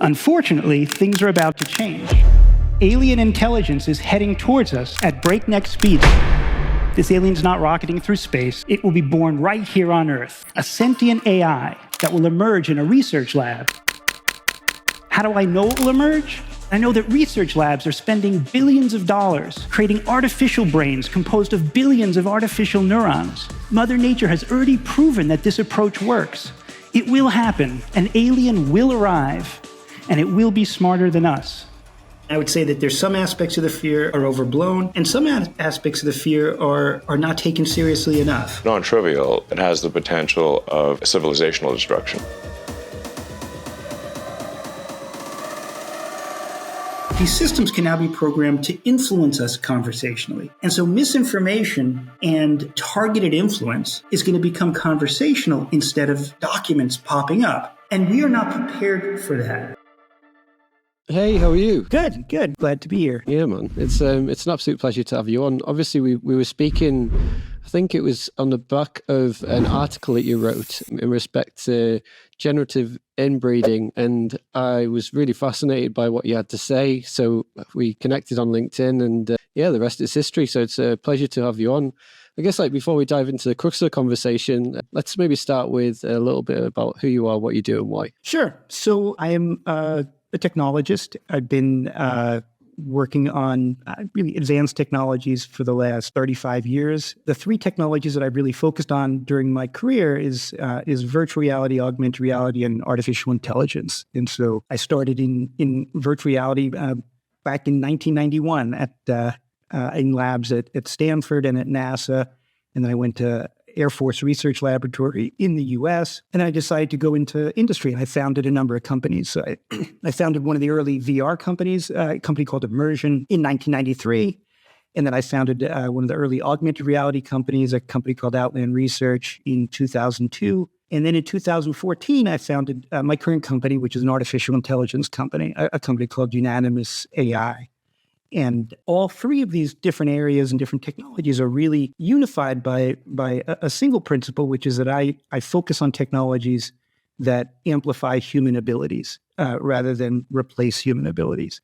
Unfortunately, things are about to change. Alien intelligence is heading towards us at breakneck speed. This alien's not rocketing through space. It will be born right here on Earth. A sentient AI that will emerge in a research lab. How do I know it will emerge? I know that research labs are spending billions of dollars creating artificial brains composed of billions of artificial neurons. Mother Nature has already proven that this approach works. It will happen. An alien will arrive, and it will be smarter than us. I would say that there's some aspects of the fear are overblown, and some aspects of the fear are not taken seriously enough. Non-trivial, it has the potential of civilizational destruction. These systems can now be programmed to influence us conversationally. And so misinformation and targeted influence is going to become conversational instead of documents popping up. And we are not prepared for that. Hey, how are you? Good. Glad to be here. Yeah, man. It's an absolute pleasure to have you on. Obviously, we were speaking, I think it was on the back of an article that you wrote in respect to generative inbreeding, and I was really fascinated by what you had to say. So we connected on LinkedIn, and the rest is history. So it's a pleasure to have you on. I guess before we dive into the crux of the conversation, let's maybe start with a little bit about who you are, what you do, and why. Sure. So I am a technologist. I've been working on really advanced technologies for the last 35 years. The three technologies that I've really focused on during my career is virtual reality, augmented reality, and artificial intelligence. And so I started in virtual reality back in 1991 in labs at Stanford and at NASA. And then I went to Air Force Research Laboratory in the US. And I decided to go into industry, and I founded a number of companies. So I founded one of the early VR companies, a company called Immersion in 1993. And then I founded one of the early augmented reality companies, a company called Outland Research in 2002. And then in 2014, I founded my current company, which is an artificial intelligence company, a company called Unanimous AI. And all three of these different areas and different technologies are really unified by a single principle, which is that I focus on technologies that amplify human abilities rather than replace human abilities.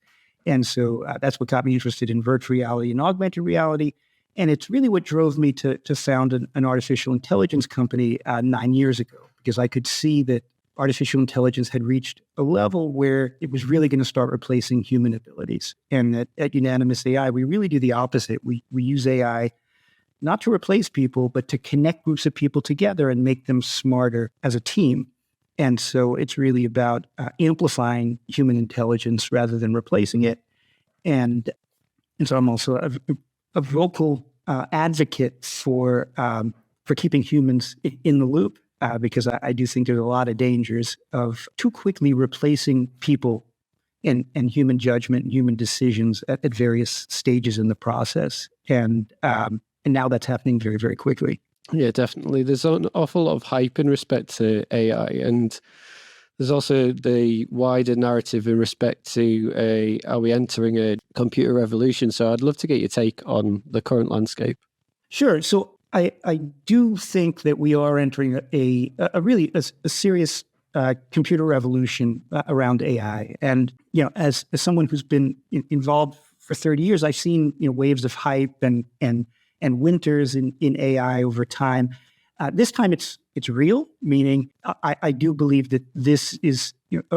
And so that's what got me interested in virtual reality and augmented reality. And it's really what drove me to found an artificial intelligence company 9 years ago, because I could see that artificial intelligence had reached a level where it was really going to start replacing human abilities. And at Unanimous AI, we really do the opposite. We use AI not to replace people, but to connect groups of people together and make them smarter as a team. And so it's really about amplifying human intelligence rather than replacing it. And so I'm also a vocal advocate for keeping humans in the loop. Because I do think there's a lot of dangers of too quickly replacing people and human judgment and human decisions at various stages in the process. And now that's happening very, very quickly. Yeah, definitely. There's an awful lot of hype in respect to AI, and there's also the wider narrative in respect to are we entering a computer revolution? So I'd love to get your take on the current landscape. Sure. So I do think that we are entering a really serious computer revolution around AI. And, as someone who's been involved for 30 years, I've seen, waves of hype and winters in AI over time. This time it's real, meaning I do believe that this is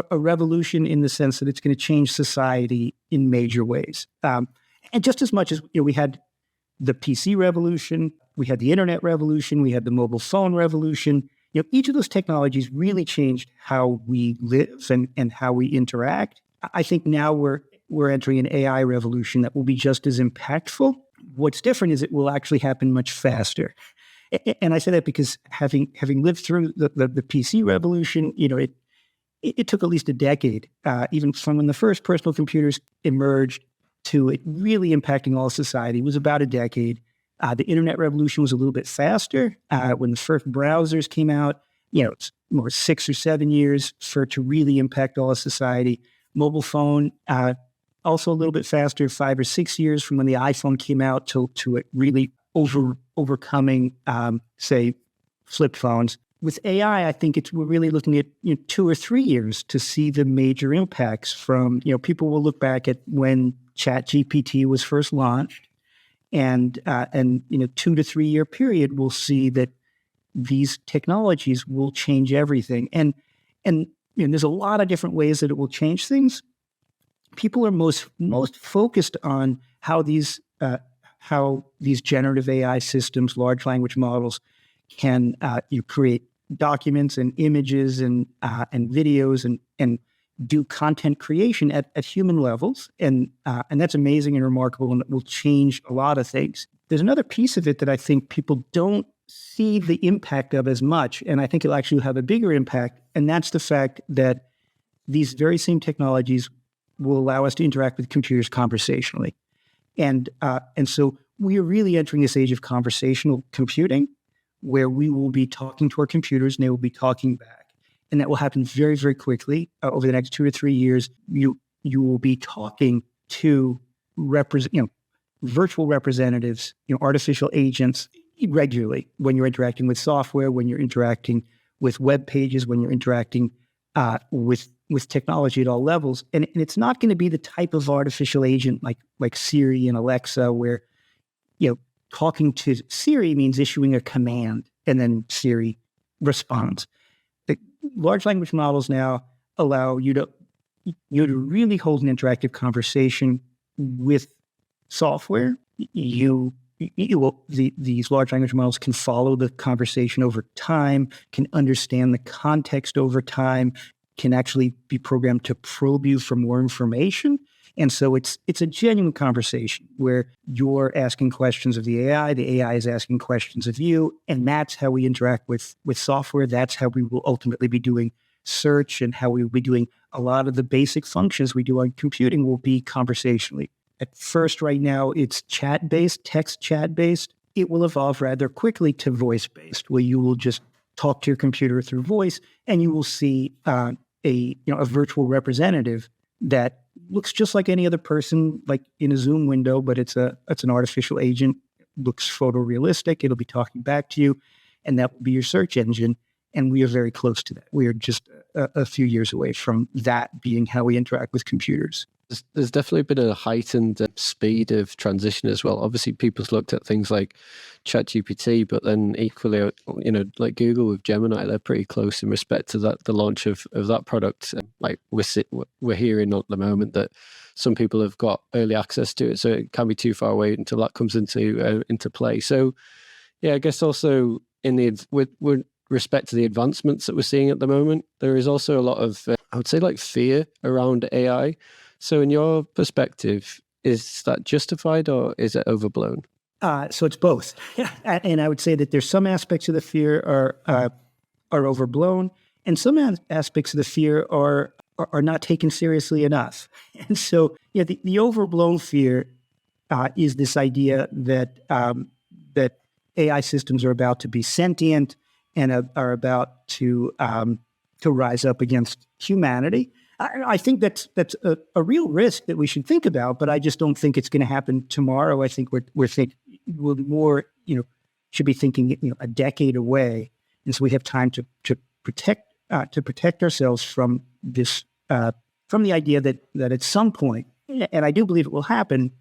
a revolution in the sense that it's going to change society in major ways. And just as much as we had the PC revolution, we had the internet revolution, we had the mobile phone revolution. Each of those technologies really changed how we live and how we interact. I think now we're entering an AI revolution that will be just as impactful. What's different is it will actually happen much faster. And I say that because having lived through the PC revolution, it took at least a decade, even from when the first personal computers emerged to it really impacting all society. It was about a decade. The internet revolution was a little bit faster. When the first browsers came out, it's more 6 or 7 years for it to really impact all of society. Mobile phone, also a little bit faster, 5 or 6 years from when the iPhone came out to it really overcoming, say, flip phones. with AI, I think we're really looking at 2 or 3 years to see the major impacts from, people will look back at when ChatGPT was first launched, and 2 to 3 year period, we'll see that these technologies will change everything. And there's a lot of different ways that it will change things. People are most focused on how these generative AI systems, large language models, can create documents and images and videos and do content creation at human levels, and that's amazing and remarkable, and it will change a lot of things. There's another piece of it that I think people don't see the impact of as much, and I think it'll actually have a bigger impact, and that's the fact that these very same technologies will allow us to interact with computers conversationally, and so we are really entering this age of conversational computing, where we will be talking to our computers and they will be talking back. And that will happen very, very quickly. Over the next 2 or 3 years, you will be talking to virtual representatives, artificial agents regularly when you're interacting with software, when you're interacting with web pages, when you're interacting with technology at all levels. And it's not going to be the type of artificial agent like Siri and Alexa, where talking to Siri means issuing a command and then Siri responds. The large language models now allow you to really hold an interactive conversation with software. These large language models can follow the conversation over time, can understand the context over time, can actually be programmed to probe you for more information. And so it's a genuine conversation where you're asking questions of the AI is asking questions of you, and that's how we interact with software. That's how we will ultimately be doing search, and how we will be doing a lot of the basic functions we do on computing will be conversationally. At first, right now, it's chat-based, text chat-based. It will evolve rather quickly to voice-based, where you will just talk to your computer through voice, and you will see a virtual representative that looks just like any other person, like in a Zoom window, but it's an artificial agent. Looks photorealistic. It'll be talking back to you, and that will be your search engine. And we are very close to that. We are just a few years away from that being how we interact with computers. There's definitely been a heightened speed of transition as well. Obviously, people's looked at things like ChatGPT, but then equally, like Google with Gemini, they're pretty close in respect to that, the launch of that product. Like we're hearing at the moment that some people have got early access to it, so it can't be too far away until that comes into play. So, yeah, I guess also with respect to the advancements that we're seeing at the moment, there is also a lot of I would say like fear around AI. So in your perspective, is that justified or is it overblown? So it's both. And I would say that there's some aspects of the fear are overblown, and some aspects of the fear are not taken seriously enough. And so the overblown fear is this idea that that AI systems are about to be sentient and are about to rise up against humanity. I think that's a real risk that we should think about, but I just don't think it's going to happen tomorrow. I think we're more should be thinking a decade away, and so we have time to protect ourselves from this from the idea that at some point, and I do believe it will happen,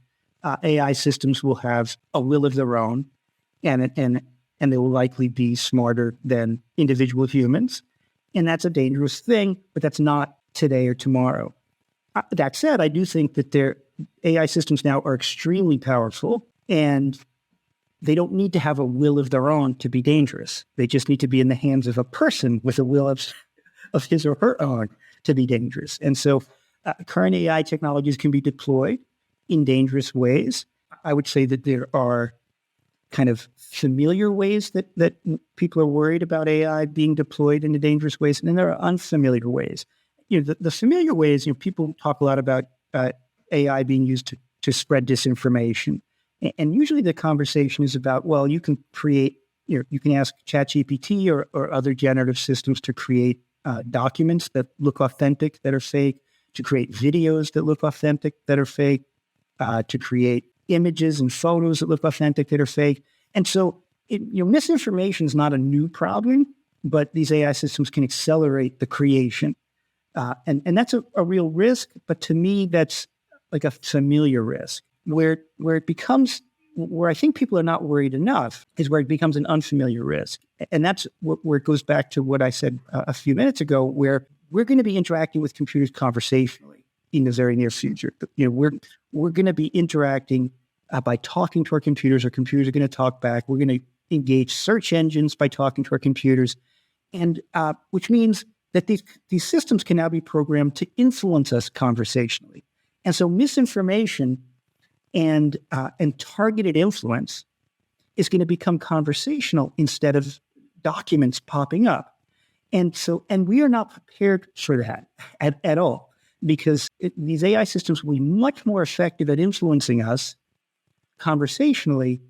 AI systems will have a will of their own, and they will likely be smarter than individual humans, and that's a dangerous thing. But that's not today or tomorrow. That said, I do think that their AI systems now are extremely powerful, and they don't need to have a will of their own to be dangerous. They just need to be in the hands of a person with a will of his or her own to be dangerous. And so current AI technologies can be deployed in dangerous ways. I would say that there are kind of familiar ways that people are worried about AI being deployed in dangerous ways, and then there are unfamiliar ways. The familiar ways, people talk a lot about AI being used to spread disinformation. And usually the conversation is about, well, you can create, you can ask ChatGPT or other generative systems to create documents that look authentic, that are fake, to create videos that look authentic, that are fake, to create images and photos that look authentic, that are fake. And so misinformation is not a new problem. but these AI systems can accelerate the creation. And that's a real risk, but to me, that's like a familiar risk. Where it becomes, where I think people are not worried enough is where it becomes an unfamiliar risk. And that's where it goes back to what I said a few minutes ago, where we're going to be interacting with computers conversationally in the very near future. We're going to be interacting by talking to our computers. Our computers are going to talk back. We're going to engage search engines by talking to our computers, and which means that these systems can now be programmed to influence us conversationally. And so misinformation and targeted influence is going to become conversational instead of documents popping up. And we are not prepared for that at all, because these AI systems will be much more effective at influencing us conversationally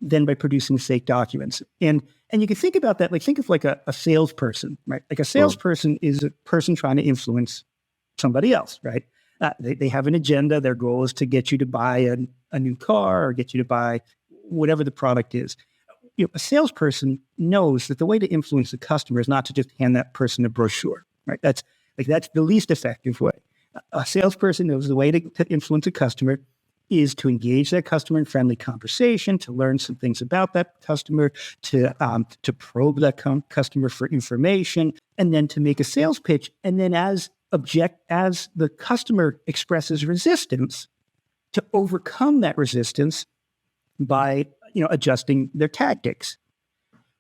than by producing fake documents. And you can think about that, like think of like a salesperson, right? Like a salesperson is a person trying to influence somebody else, right? They have an agenda. Their goal is to get you to buy a new car or get you to buy whatever the product is. A salesperson knows that the way to influence the customer is not to just hand that person a brochure, right? That's the least effective way. A salesperson knows the way to influence a customer is to engage that customer in friendly conversation, to learn some things about that customer, to probe that customer for information, and then to make a sales pitch. And then as the customer expresses resistance, to overcome that resistance by adjusting their tactics.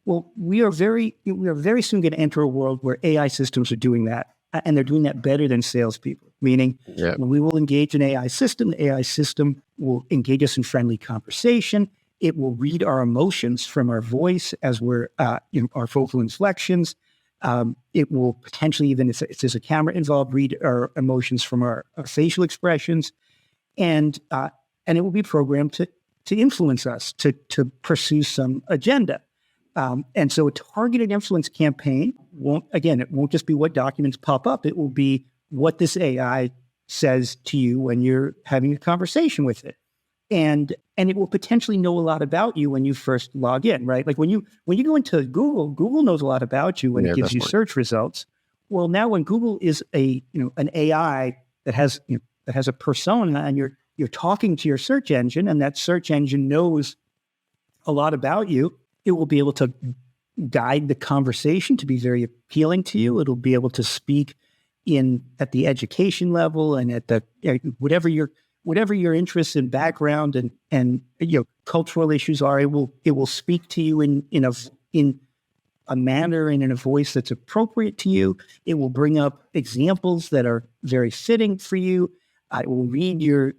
Well, we are very soon going to enter a world where AI systems are doing that, and they're doing that better than salespeople. Meaning, when we will engage an AI system, the AI system will engage us in friendly conversation. It will read our emotions from our voice as we're our vocal inflections. It will potentially, even if there's a camera involved, read our emotions from our facial expressions, and it will be programmed to influence us, to pursue some agenda. And so a targeted influence campaign it won't just be what documents pop up. It will be what this AI says to you when you're having a conversation with it. And it will potentially know a lot about you when you first log in, right? Like when you go into Google knows a lot about you when it gives you search results. Well, now when Google is an AI that has a persona, and you're talking to your search engine, and that search engine knows a lot about you, it will be able to guide the conversation to be very appealing to you. It'll be able to speak at the education level and at the whatever your interests and background and cultural issues are. It will speak to you in a manner and in a voice that's appropriate to you. It will bring up examples that are very fitting for you. It will read your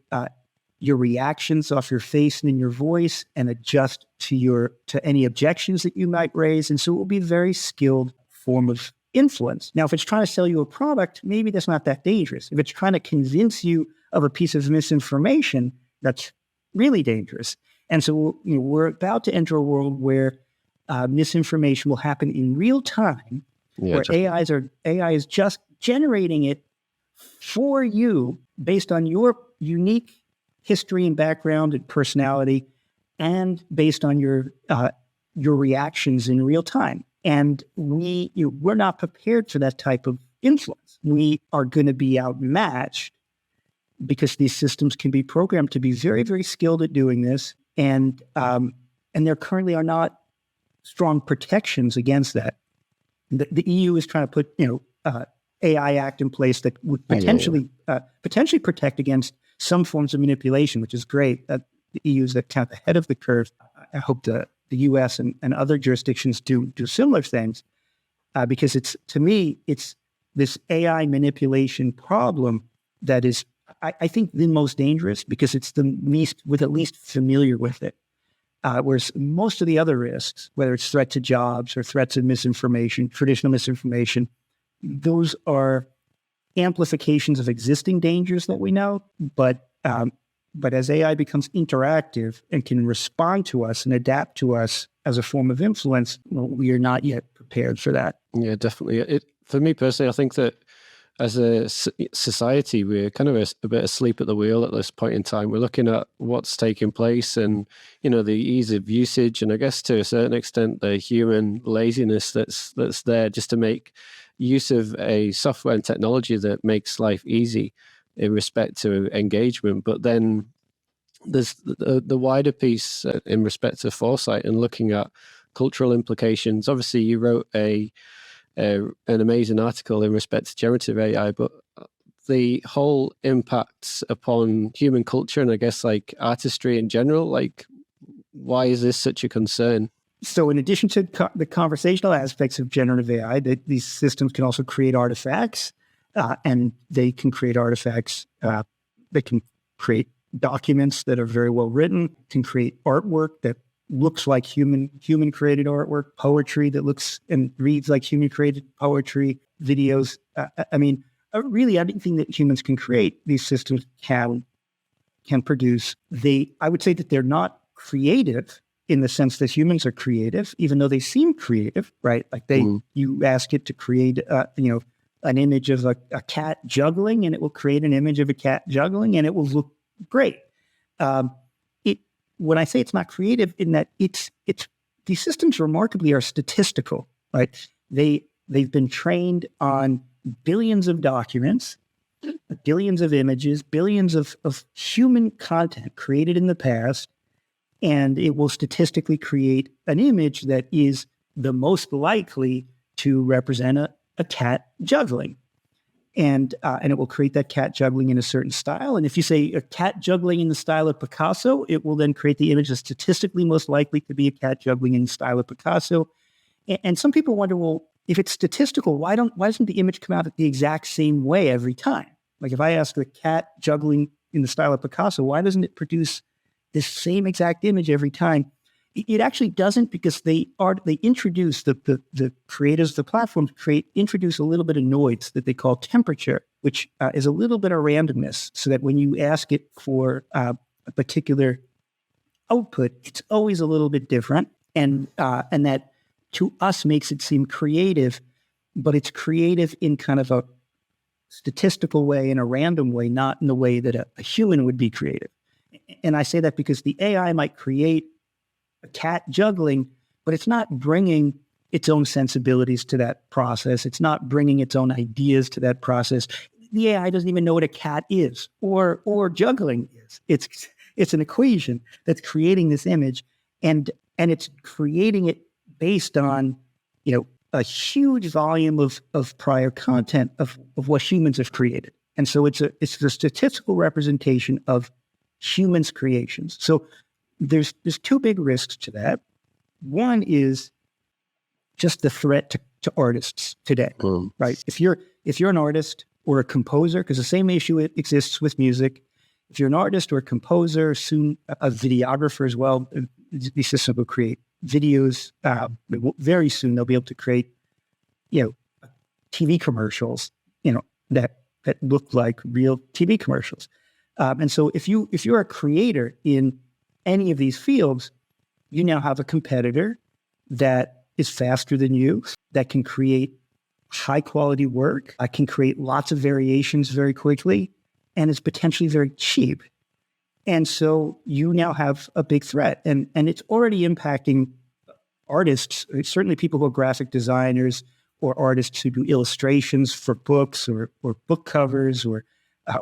reactions off your face and in your voice and adjust to any objections that you might raise. And so it will be a very skilled form of influence. Now, if it's trying to sell you a product, maybe that's not that dangerous. If it's trying to convince you of a piece of misinformation, that's really dangerous. And so we're about to enter a world where misinformation will happen in real time, where AI is just generating it for you based on your unique history and background and personality, and based on your reactions in real time. And we're not prepared for that type of influence. We are going to be outmatched because these systems can be programmed to be very, very skilled at doing this, and there currently are not strong protections against that. The EU is trying to put AI Act in place that would potentially protect against some forms of manipulation, which is great. That the EU is kind of ahead of the curve. I hope the U.S. and other jurisdictions do similar things, because to me it's this AI manipulation problem that is, I think, the most dangerous, because it's the least familiar with it. Whereas most of the other risks, whether it's threat to jobs or threats of misinformation, traditional misinformation, those are amplifications of existing dangers that we know. But as AI becomes interactive and can respond to us and adapt to us as a form of influence, we are not yet prepared for that. Yeah, definitely. For me personally, I think that as a society, we're kind of a bit asleep at the wheel at this point in time. We're looking at what's taking place and, the ease of usage, and I guess to a certain extent, the human laziness that's there just to make use of a software and technology that makes life easy in respect to engagement. But then there's the wider piece in respect to foresight and looking at cultural implications. Obviously, you wrote an amazing article in respect to generative AI, but the whole impacts upon human culture and I guess like artistry in general, like why is this such a concern? So in addition to the conversational aspects of generative AI, these systems can also create artifacts, and they can create artifacts. They can create documents that are very well written, can create artwork that looks like human created artwork, poetry that looks and reads like human created poetry, videos. Really anything that humans can create, these systems can produce. I would say that they're not creative in the sense that humans are creative, even though they seem creative, right? Like you ask it to create, an image of a cat juggling, and it will create an image of a cat juggling, and it will look great. When I say it's not creative, in that it's these systems remarkably are statistical, right? They've been trained on billions of documents, billions of images, billions of human content created in the past, and it will statistically create an image that is the most likely to represent a cat juggling. And it will create that cat juggling in a certain style. And if you say a cat juggling in the style of Picasso, it will then create the image that's statistically most likely to be a cat juggling in the style of Picasso. And some people wonder, well, if it's statistical, why doesn't the image come out the exact same way every time? Like if I ask a cat juggling in the style of Picasso, why doesn't it produce this same exact image every time? It actually doesn't, because they introduce the creators of the platform introduce a little bit of noise that they call temperature, which is a little bit of randomness, so that when you ask it for a particular output, it's always a little bit different, and that to us makes it seem creative, but it's creative in kind of a statistical way, in a random way, not in the way that a human would be creative. And I say that because the AI might create a cat juggling, but it's not bringing its own sensibilities to that process. It's not bringing its own ideas to that process. The AI doesn't even know what a cat is or juggling is. It's an equation that's creating this image, and it's creating it based on a huge volume of prior content of what humans have created. And so it's the statistical representation of humans' creations. So there's two big risks to that. One is just the threat to artists today, right? If you're an artist or a composer, because the same issue exists with music. If you're an artist or a composer, soon a videographer as well, these systems will create videos. Very soon they'll be able to create, TV commercials, that look like real TV commercials. And so if you're a creator in any of these fields, you now have a competitor that is faster than you, that can create high quality work, can create lots of variations very quickly, and is potentially very cheap. And so you now have a big threat, and it's already impacting artists, certainly people who are graphic designers or artists who do illustrations for books or book covers or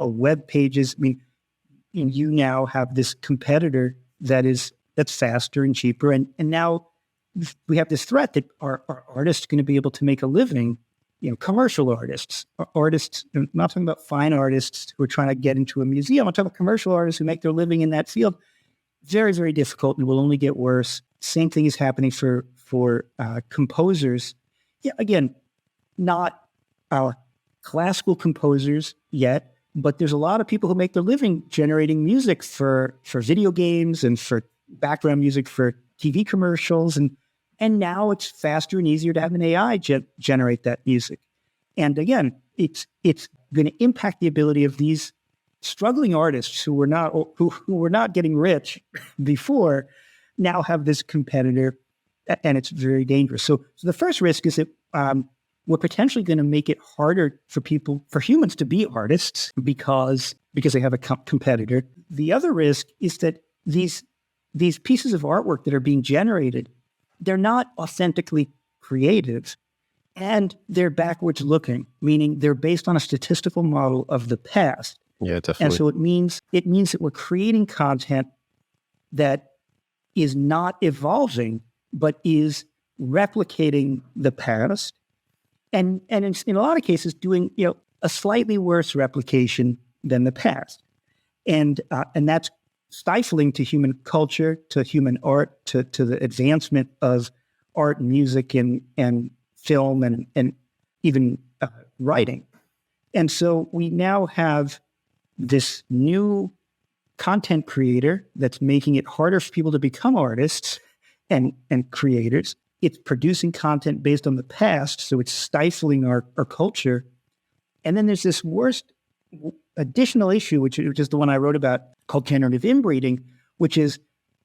web pages. I mean, you now have this competitor that's faster and cheaper. And now we have this threat that are artists going to be able to make a living, commercial artists, I'm not talking about fine artists who are trying to get into a museum. I'm talking about commercial artists who make their living in that field. Very, very difficult, and will only get worse. Same thing is happening for composers. Yeah, again, not classical composers yet, but there's a lot of people who make their living generating music for video games and for background music for TV commercials. And now it's faster and easier to have an AI generate that music. And again, it's going to impact the ability of these struggling artists who were not getting rich before, now have this competitor, and it's very dangerous. So the first risk is that we're potentially going to make it harder for humans to be artists because they have a competitor. The other risk is that these pieces of artwork that are being generated, they're not authentically creative, and they're backwards looking, meaning they're based on a statistical model of the past. Yeah, definitely. And so it means that we're creating content that is not evolving, but is replicating the past, and in a lot of cases doing a slightly worse replication than the past, and that's stifling to human culture, to human art, to the advancement of art and music and film and even writing. And so we now have this new content creator that's making it harder for people to become artists and creators. It's producing content based on the past, so it's stifling our culture. And then there's this worst additional issue, which is the one I wrote about, called generative inbreeding, which is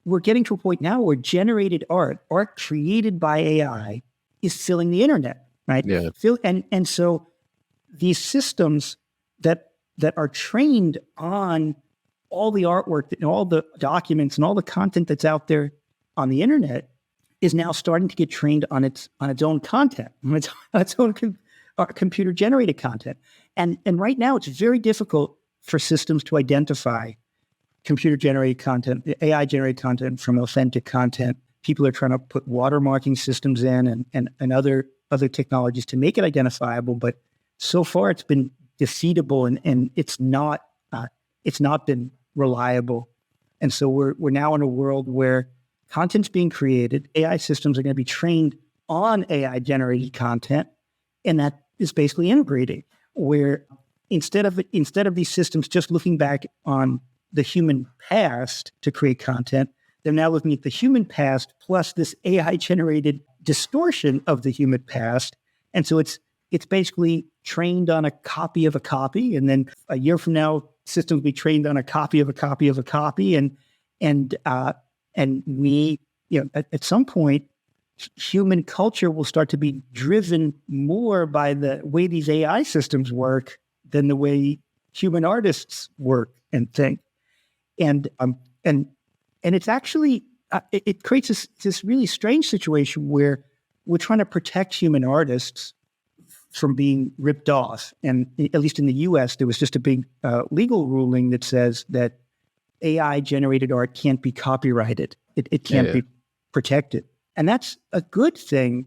we're getting to a point now where generated art created by AI, is filling the internet, right? Yeah. And so these systems that are trained on all the artwork and all the documents and all the content that's out there on the internet is now starting to get trained on its own content, on its own computer generated content. And right now it's very difficult for systems to identify computer generated content, AI generated content from authentic content. People are trying to put watermarking systems in and other technologies to make it identifiable, but so far it's been defeatable and it's not been reliable. And so we're now in a world where content's being created, AI systems are going to be trained on AI generated content, and that is basically inbreeding, where instead of these systems just looking back on the human past to create content, they're now looking at the human past plus this AI generated distortion of the human past. And so it's basically trained on a copy of a copy, and then a year from now, systems will be trained on a copy of a copy of a copy, and we, at some point, human culture will start to be driven more by the way these AI systems work than the way human artists work and think, and it's actually it creates this really strange situation where we're trying to protect human artists from being ripped off. And at least in the US, there was just a big legal ruling that says that AI generated art can't be copyrighted. It can't be protected. And that's a good thing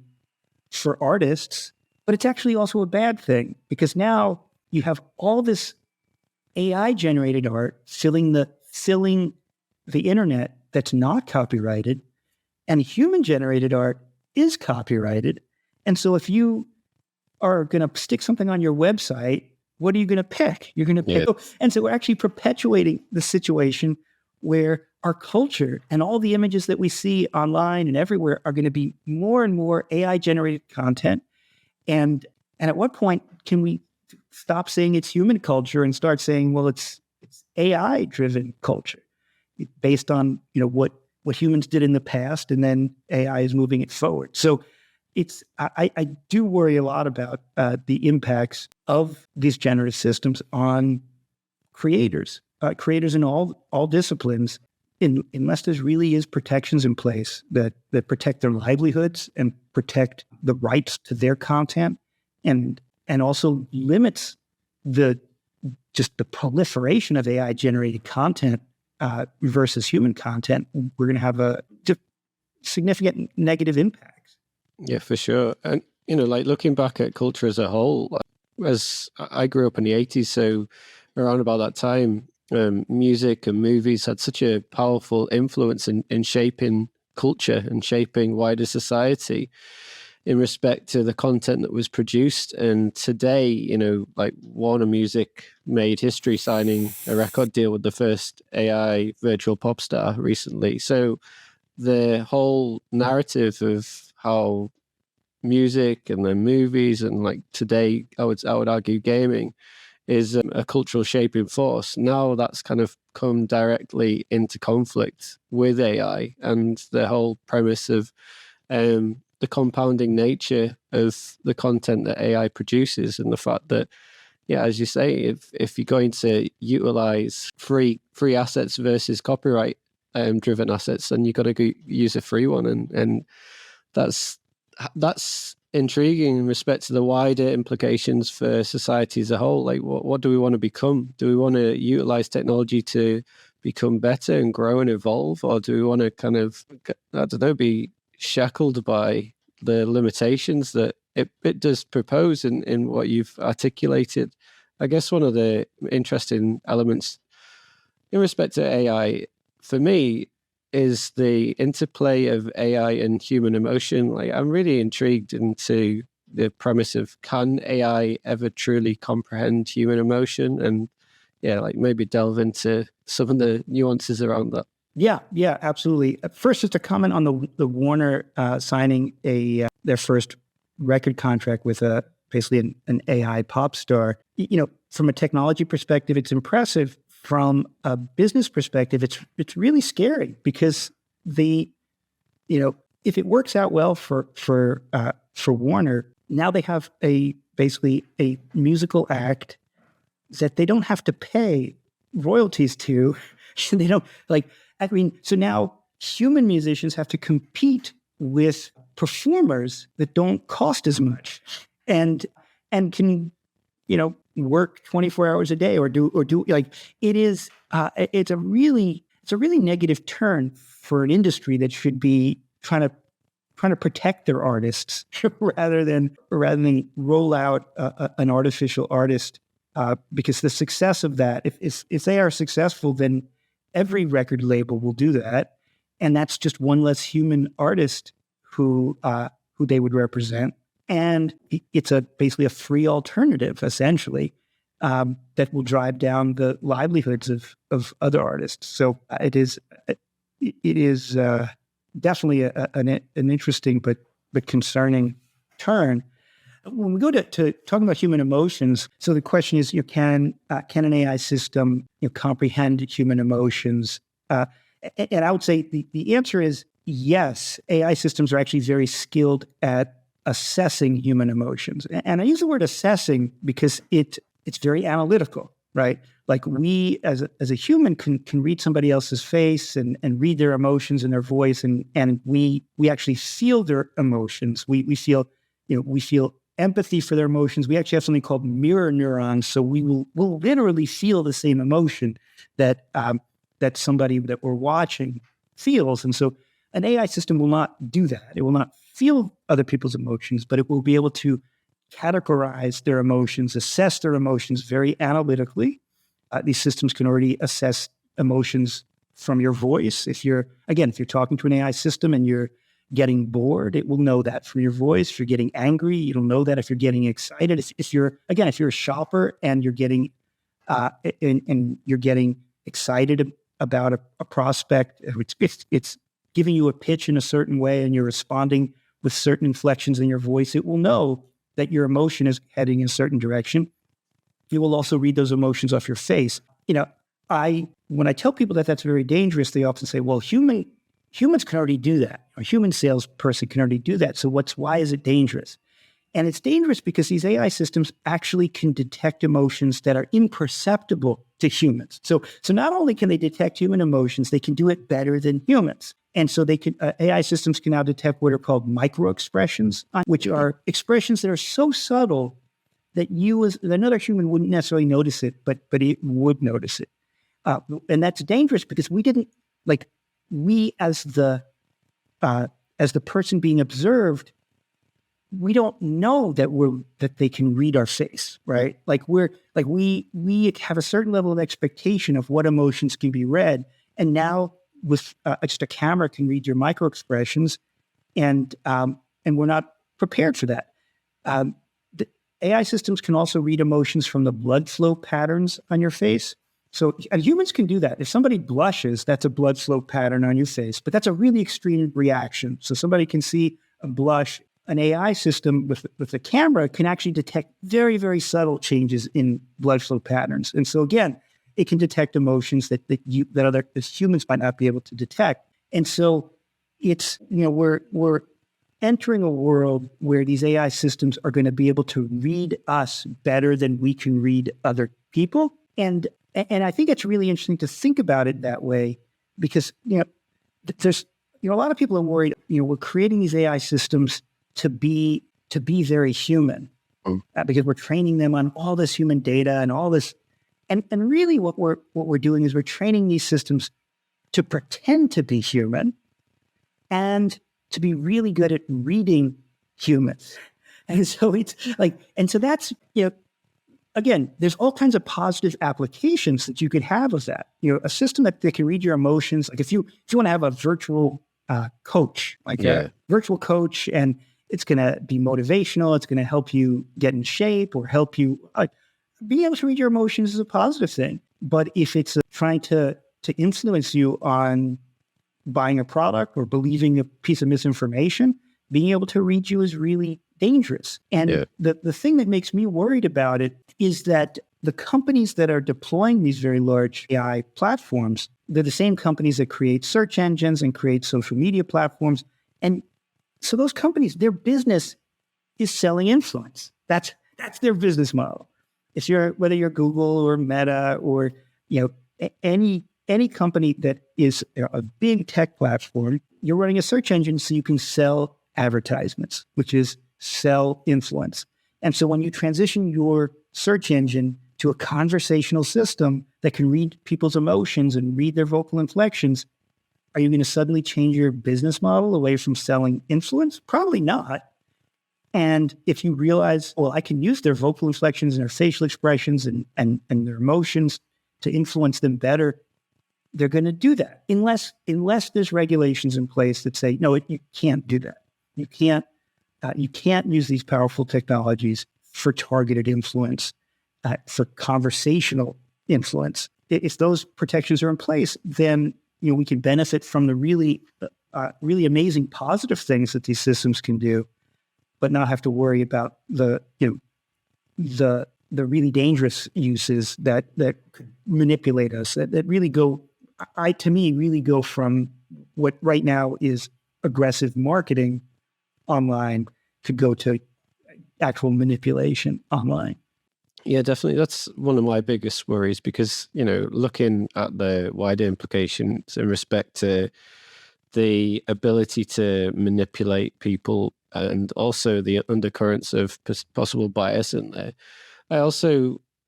for artists, but it's actually also a bad thing because now you have all this AI generated art filling the internet that's not copyrighted, and human generated art is copyrighted. And so if you are going to stick something on your website, what are you going to pick? You're going to pick. And so we're actually perpetuating the situation where our culture and all the images that we see online and everywhere are going to be more and more AI generated content. And at what point can we stop saying it's human culture and start saying, well, it's AI driven culture based on, what humans did in the past, and then AI is moving it forward. So I do worry a lot about the impacts of these generative systems on creators in all disciplines, unless there really is protections in place that protect their livelihoods and protect the rights to their content, and also limits the proliferation of AI generated content versus human content. We're going to have a significant negative impact. Yeah, for sure. And, looking back at culture as a whole, as I grew up in the 80s, so around about that time, music and movies had such a powerful influence in shaping culture and shaping wider society in respect to the content that was produced. And today, Warner Music made history signing a record deal with the first AI virtual pop star recently. So the whole narrative of how music and then movies and today I would argue gaming is a cultural shaping force. Now that's kind of come directly into conflict with AI and the whole premise of the compounding nature of the content that AI produces, and the fact that, yeah, as you say, if you're going to utilize free assets versus copyright driven assets, then you've got to go use a free one, and that's intriguing in respect to the wider implications for society as a whole. Like, what do we want to become? Do we want to utilize technology to become better and grow and evolve, or do we want to kind of, I don't know, be shackled by the limitations that it does propose in what you've articulated? I guess one of the interesting elements in respect to AI for me is the interplay of AI and human emotion. Like, I'm really intrigued into the premise of, can AI ever truly comprehend human emotion? And yeah, like maybe delve into some of the nuances around that. Yeah, absolutely. First, just a comment on the Warner signing their first record contract with basically an AI pop star. From a technology perspective, it's impressive. From a business perspective, it's really scary, because if it works out well for Warner, now they have basically a musical act that they don't have to pay royalties to. They don't so now human musicians have to compete with performers that don't cost as much and can, work 24 hours a day or do it's a really negative turn for an industry that should be trying to protect their artists rather than roll out an artificial artist, because the success of that, if they are successful, then every record label will do that, and that's just one less human artist who they would represent. And it's basically a free alternative, essentially, that will drive down the livelihoods of other artists. So it is definitely an interesting but concerning turn. When we go to talking about human emotions, so the question is, can an AI system comprehend human emotions? And I would say the answer is yes. AI systems are actually very skilled at assessing human emotions. And I use the word assessing because it's very analytical, right? Like, we as a human can read somebody else's face and read their emotions and their voice, and we actually feel their emotions. We feel empathy for their emotions. We actually have something called mirror neurons, so we'll literally feel the same emotion that somebody that we're watching feels. And so an AI system will not do that. It will not feel other people's emotions, but it will be able to categorize their emotions, assess their emotions very analytically. These systems can already assess emotions from your voice. If you're talking to an AI system and you're getting bored, it will know that from your voice. If you're getting angry, it'll know that. If you're getting excited, if you're a shopper and you're getting excited about a prospect, it's giving you a pitch in a certain way and you're responding with certain inflections in your voice, it will know that your emotion is heading in a certain direction. It will also read those emotions off your face. When I tell people that that's very dangerous, they often say, well, humans can already do that. A human salesperson can already do that. So why is it dangerous? And it's dangerous because these AI systems actually can detect emotions that are imperceptible to humans. So not only can they detect human emotions, they can do it better than humans. And so they can AI systems can now detect what are called micro expressions, which are expressions that are so subtle that you as another human wouldn't necessarily notice it, but it would notice it. And that's dangerous because we as the person being observed, we don't know that they can read our face, right? We have a certain level of expectation of what emotions can be read, and now with just a camera can read your micro expressions, and we're not prepared for that. The AI systems can also read emotions from the blood flow patterns on your face. So humans can do that. If somebody blushes, that's a blood flow pattern on your face, but that's a really extreme reaction. So somebody can see a blush. An AI system with a camera can actually detect very, very subtle changes in blood flow patterns. And so again, it can detect emotions that humans might not be able to detect. And so it's, we're entering a world where these AI systems are going to be able to read us better than we can read other people. And I think it's really interesting to think about it that way, because, there's, a lot of people are worried, we're creating these AI systems to be very human, because we're training them on all this human data and all this. And really what we're doing is we're training these systems to pretend to be human and to be really good at reading humans. And so it's like, and so that's, again, there's all kinds of positive applications that you could have of that. A system that can read your emotions. Like if you want to have a virtual coach, a virtual coach, and it's going to be motivational, it's going to help you get in shape or help you, being able to read your emotions is a positive thing. But if it's trying to influence you on buying a product or believing a piece of misinformation, being able to read you is really dangerous. And the thing that makes me worried about it is that the companies that are deploying these very large AI platforms, they're the same companies that create search engines and create social media platforms. And so those companies, their business is selling influence. That's their business model. Whether you're Google or Meta or any company that is a big tech platform, you're running a search engine so you can sell advertisements, which is sell influence. And so when you transition your search engine to a conversational system that can read people's emotions and read their vocal inflections, are you going to suddenly change your business model away from selling influence? Probably not. And if you realize, well, I can use their vocal inflections and their facial expressions and their emotions to influence them better, they're going to do that. Unless there's regulations in place that say, no, you can't do that. You can't use these powerful technologies for targeted influence, for conversational influence. If those protections are in place, then we can benefit from the really amazing positive things that these systems can do, but not have to worry about the really dangerous uses that could manipulate us. That really go from what right now is aggressive marketing online to go to actual manipulation online. Yeah, definitely. That's one of my biggest worries because, looking at the wider implications in respect to the ability to manipulate people and also the undercurrents of possible bias in there,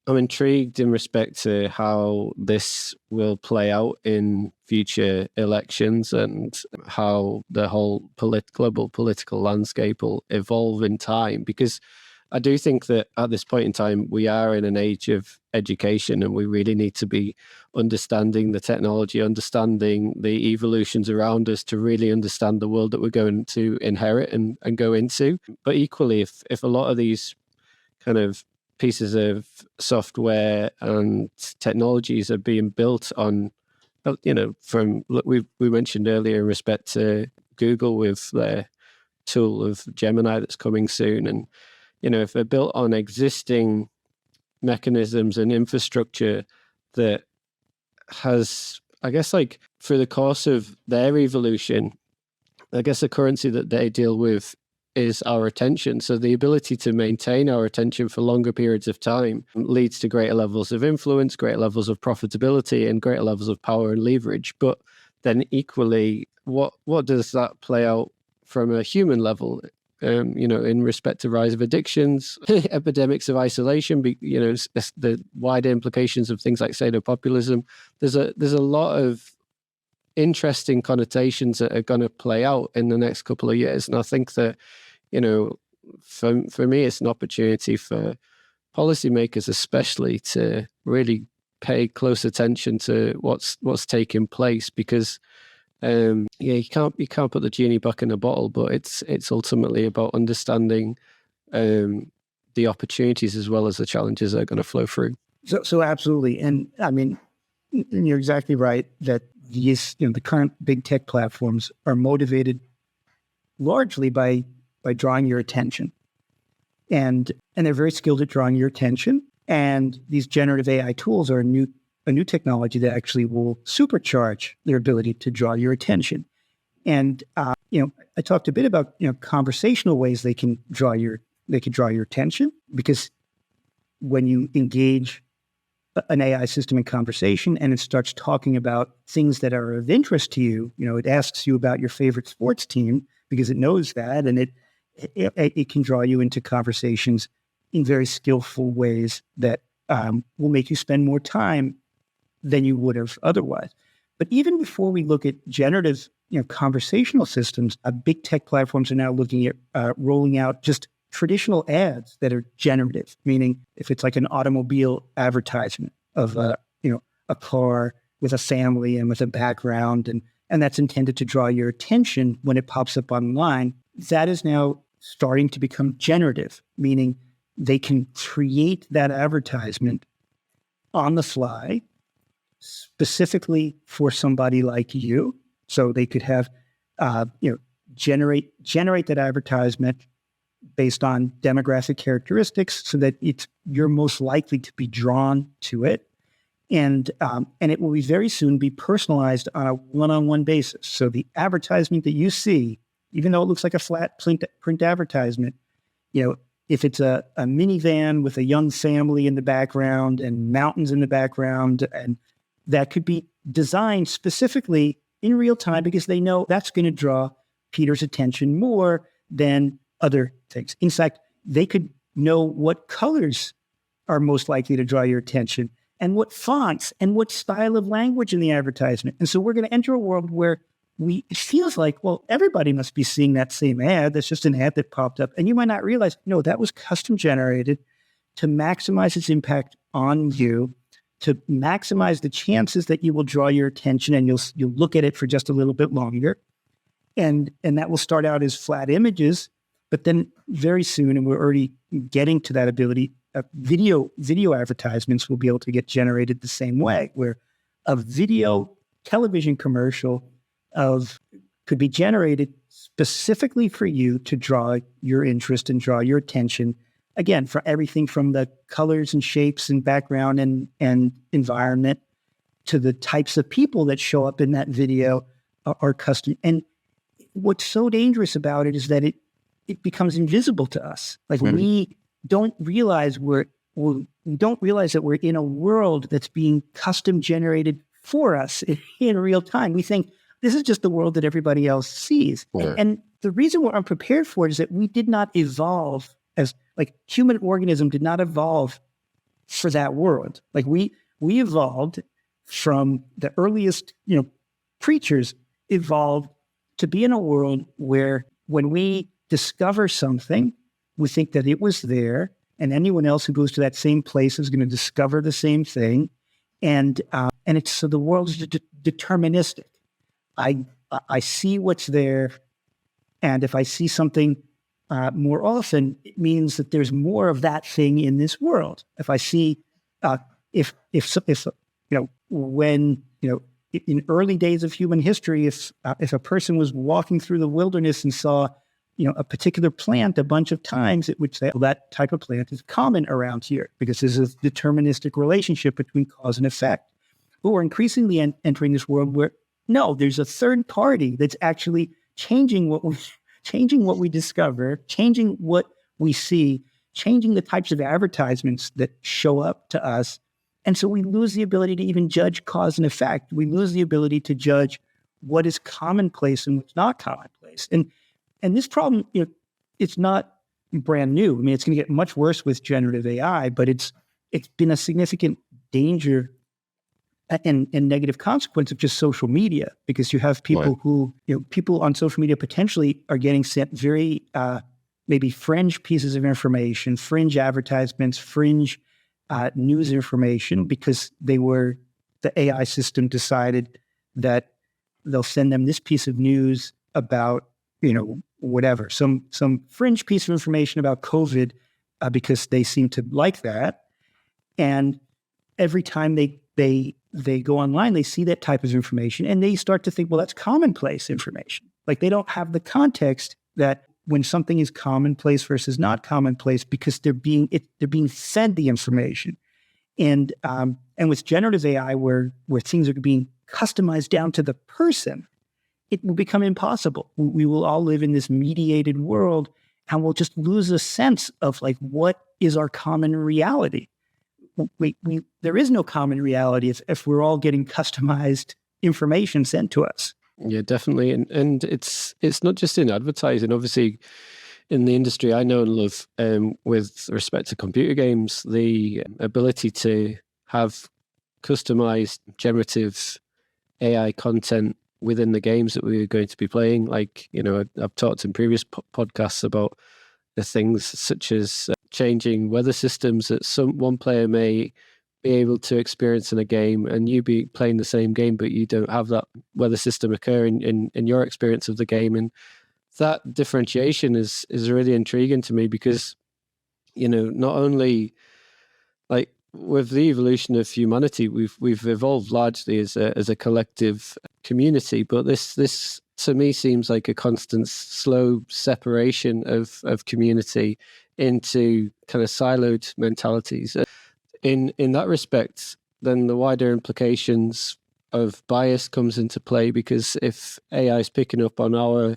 I'm intrigued in respect to how this will play out in future elections and how the whole global political landscape will evolve in time. Because I do think that at this point in time, we are in an age of education and we really need to be understanding the technology, understanding the evolutions around us to really understand the world that we're going to inherit and go into. But equally, if a lot of these kind of pieces of software and technologies are being built on, from we mentioned earlier in respect to Google with their tool of Gemini that's coming soon. And, if they're built on existing mechanisms and infrastructure that has, I guess, like through the course of their evolution, I guess the currency that they deal with is our attention. So the ability to maintain our attention for longer periods of time leads to greater levels of influence, greater levels of profitability, and greater levels of power and leverage. But then equally, what does that play out from a human level? In respect to rise of addictions, epidemics of isolation, the wider implications of things like pseudo-populism. There's a lot of interesting connotations that are going to play out in the next couple of years. And I think that, for me, it's an opportunity for policymakers especially to really pay close attention to what's taking place, because you can't put the genie back in the bottle, but it's ultimately about understanding the opportunities as well as the challenges that are going to flow through. So absolutely. And I mean, you're exactly right that these, the current big tech platforms are motivated largely by drawing your attention. And they're very skilled at drawing your attention. And these generative AI tools are a new technology that actually will supercharge their ability to draw your attention. And I talked a bit about conversational ways they can draw your attention, because when you engage an AI system in conversation and it starts talking about things that are of interest to you, it asks you about your favorite sports team because it knows that, and it can draw you into conversations in very skillful ways that will make you spend more time than you would have otherwise. But even before we look at generative, conversational systems, big tech platforms are now looking at rolling out just traditional ads that are generative, meaning if it's like an automobile advertisement of a car with a family and with a background, and that's intended to draw your attention when it pops up online, that is now starting to become generative, meaning they can create that advertisement on the fly specifically for somebody like you. So they could have, generate that advertisement based on demographic characteristics so that you're most likely to be drawn to it. And it will very soon be personalized on a one-on-one basis. So the advertisement that you see, even though it looks like a flat print advertisement, if it's a minivan with a young family in the background and mountains in the background, and that could be designed specifically in real time because they know that's going to draw Peter's attention more than other things. In fact, they could know what colors are most likely to draw your attention and what fonts and what style of language in the advertisement. And so we're going to enter a world where it feels like, well, everybody must be seeing that same ad. That's just an ad that popped up. And you might not realize, no, that was custom generated to maximize its impact on you, to maximize the chances that you will draw your attention and you'll look at it for just a little bit longer. And that will start out as flat images, but then very soon, and we're already getting to that ability, video advertisements will be able to get generated the same way, where a video television commercial could be generated specifically for you to draw your interest and draw your attention. Again, for everything from the colors and shapes and background and environment to the types of people that show up in that video are custom. And what's so dangerous about it is that it becomes invisible to us. Like we don't realize that we're in a world that's being custom generated for us in real time. We think this is just the world that everybody else sees. Yeah. And the reason we're unprepared for it is that we did not evolve as human organism did not evolve for that world. Like we evolved from the earliest, creatures evolved to be in a world where when we discover something, we think that it was there, and anyone else who goes to that same place is going to discover the same thing. And it's so the world is deterministic. I see what's there, and if I see something more often, it means that there's more of that thing in this world. If I see, when in early days of human history, if a person was walking through the wilderness and saw, a particular plant a bunch of times, it would say, well, that type of plant is common around here because there's a deterministic relationship between cause and effect. But we're increasingly entering this world where, no, there's a third party that's actually changing what we discover, changing what we see, changing the types of advertisements that show up to us. And so we lose the ability to even judge cause and effect. We lose the ability to judge what is commonplace and what's not commonplace. And this problem, it's not brand new. I mean, it's going to get much worse with generative AI, but it's been a significant danger and negative consequence of just social media, because you have people who, people on social media potentially are getting sent very maybe fringe pieces of information, fringe advertisements, fringe news information, because the AI system decided that they'll send them this piece of news about, whatever, some fringe piece of information about COVID, because they seem to like that. And every time they go online, they see that type of information and they start to think, well, that's commonplace information. Like they don't have the context that when something is commonplace versus not commonplace, because they're being fed the information. And with generative AI, where things are being customized down to the person, it will become impossible. We will all live in this mediated world, and we'll just lose a sense of like, what is our common reality? There is no common reality if we're all getting customized information sent to us. Yeah, definitely. And it's not just in advertising. Obviously, in the industry I know and love, with respect to computer games, the ability to have customized generative AI content within the games that we're going to be playing. Like, I've talked in previous podcasts about the things such as changing weather systems that one player may be able to experience in a game, and you be playing the same game, but you don't have that weather system occur in your experience of the game. And that differentiation is really intriguing to me because, not only like with the evolution of humanity, we've evolved largely as a collective community, but this to me seems like a constant slow separation of community into kind of siloed mentalities. In that respect, then the wider implications of bias comes into play, because if AI is picking up on our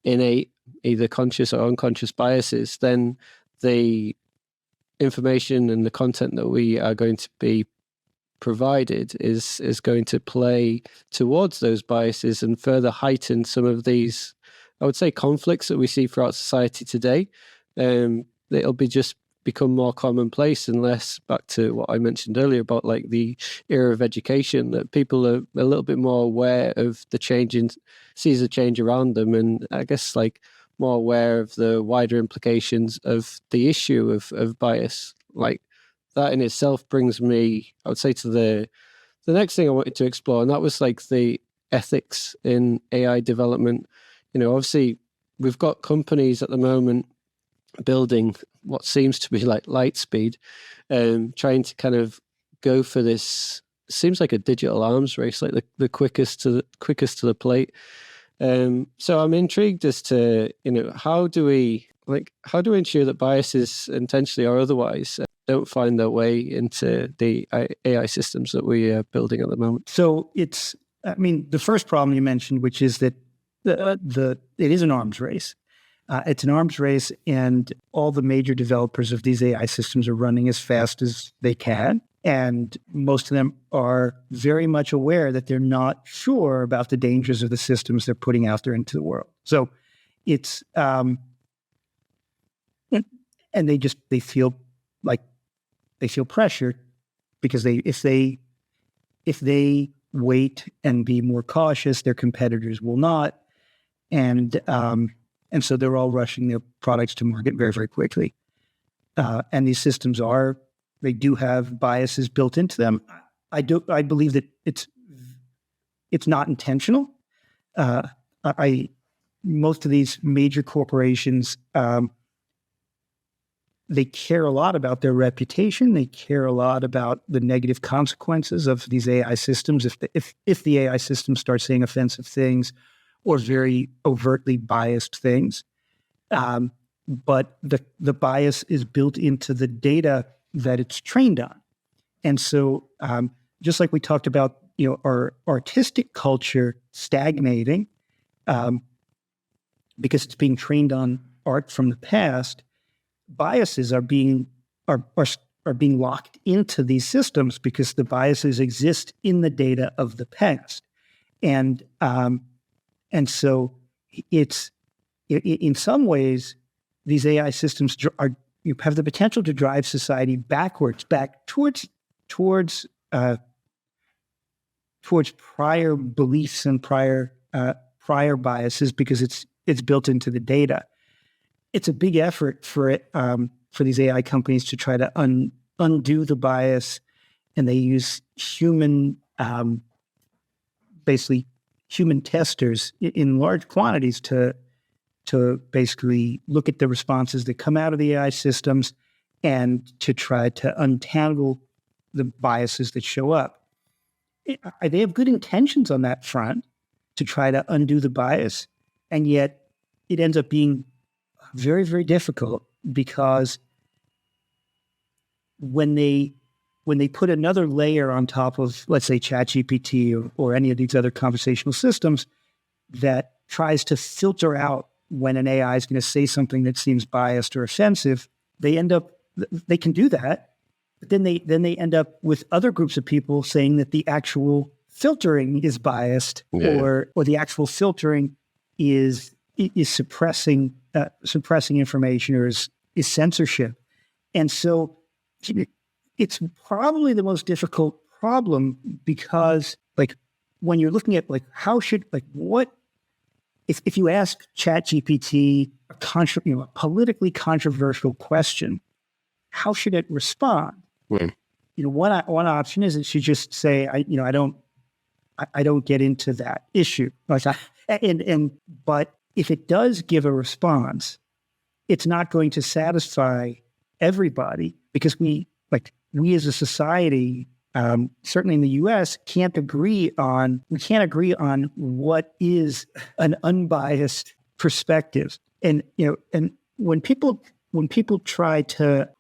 innate, either conscious or unconscious biases, then the information and the content that we are going to be provided is going to play towards those biases and further heighten some of these, I would say, conflicts that we see throughout society today. It'll become more commonplace, and less back to what I mentioned earlier about like the era of education, that people are a little bit more aware of the sees a change around them, and I guess like more aware of the wider implications of the issue of bias. Like that in itself brings me, I would say, to the next thing I wanted to explore, and that was like the ethics in AI development. Obviously we've got companies at the moment building what seems to be like light speed, trying to kind of go for this, seems like a digital arms race, like the quickest to the plate. So I'm intrigued as to, how do we ensure that biases, intentionally or otherwise, don't find their way into the AI systems that we are building at the moment? So the first problem you mentioned, which is that it is an arms race. It's an arms race, and all the major developers of these AI systems are running as fast as they can. And most of them are very much aware that they're not sure about the dangers of the systems they're putting out there into the world. So it's, and they feel pressure, because if they wait and be more cautious, their competitors will not. And so they're all rushing their products to market very, very quickly. And these systems they do have biases built into them. I believe that it's not intentional. Most of these major corporations, they care a lot about their reputation. They care a lot about the negative consequences of these AI systems. If the AI system starts saying offensive things or very overtly biased things, but the bias is built into the data that it's trained on. And so, just like we talked about, our artistic culture stagnating, because it's being trained on art from the past, biases are being locked into these systems because the biases exist in the data of the past, and so it's in some ways these AI systems have the potential to drive society backwards, back towards prior beliefs and prior biases, because it's built into the data. It's a big effort for these AI companies to try to undo the bias, and they use basically human testers in large quantities to basically look at the responses that come out of the AI systems and to try to untangle the biases that show up. They have good intentions on that front to try to undo the bias, and yet it ends up being very, very difficult, because when they put another layer on top of, let's say, ChatGPT or any of these other conversational systems, that tries to filter out when an AI is going to say something that seems biased or offensive. They can do that, but then they end up with other groups of people saying that the actual filtering is biased, or the actual filtering is suppressing information, or is censorship. And so it's probably the most difficult problem, because like when you're looking at like what if you ask ChatGPT a politically controversial question, how should it respond? One option is it should just say, I don't get into that issue. But if it does give a response, it's not going to satisfy everybody, because we as a society, certainly in the U.S., can't agree on what is an unbiased perspective. And when people try to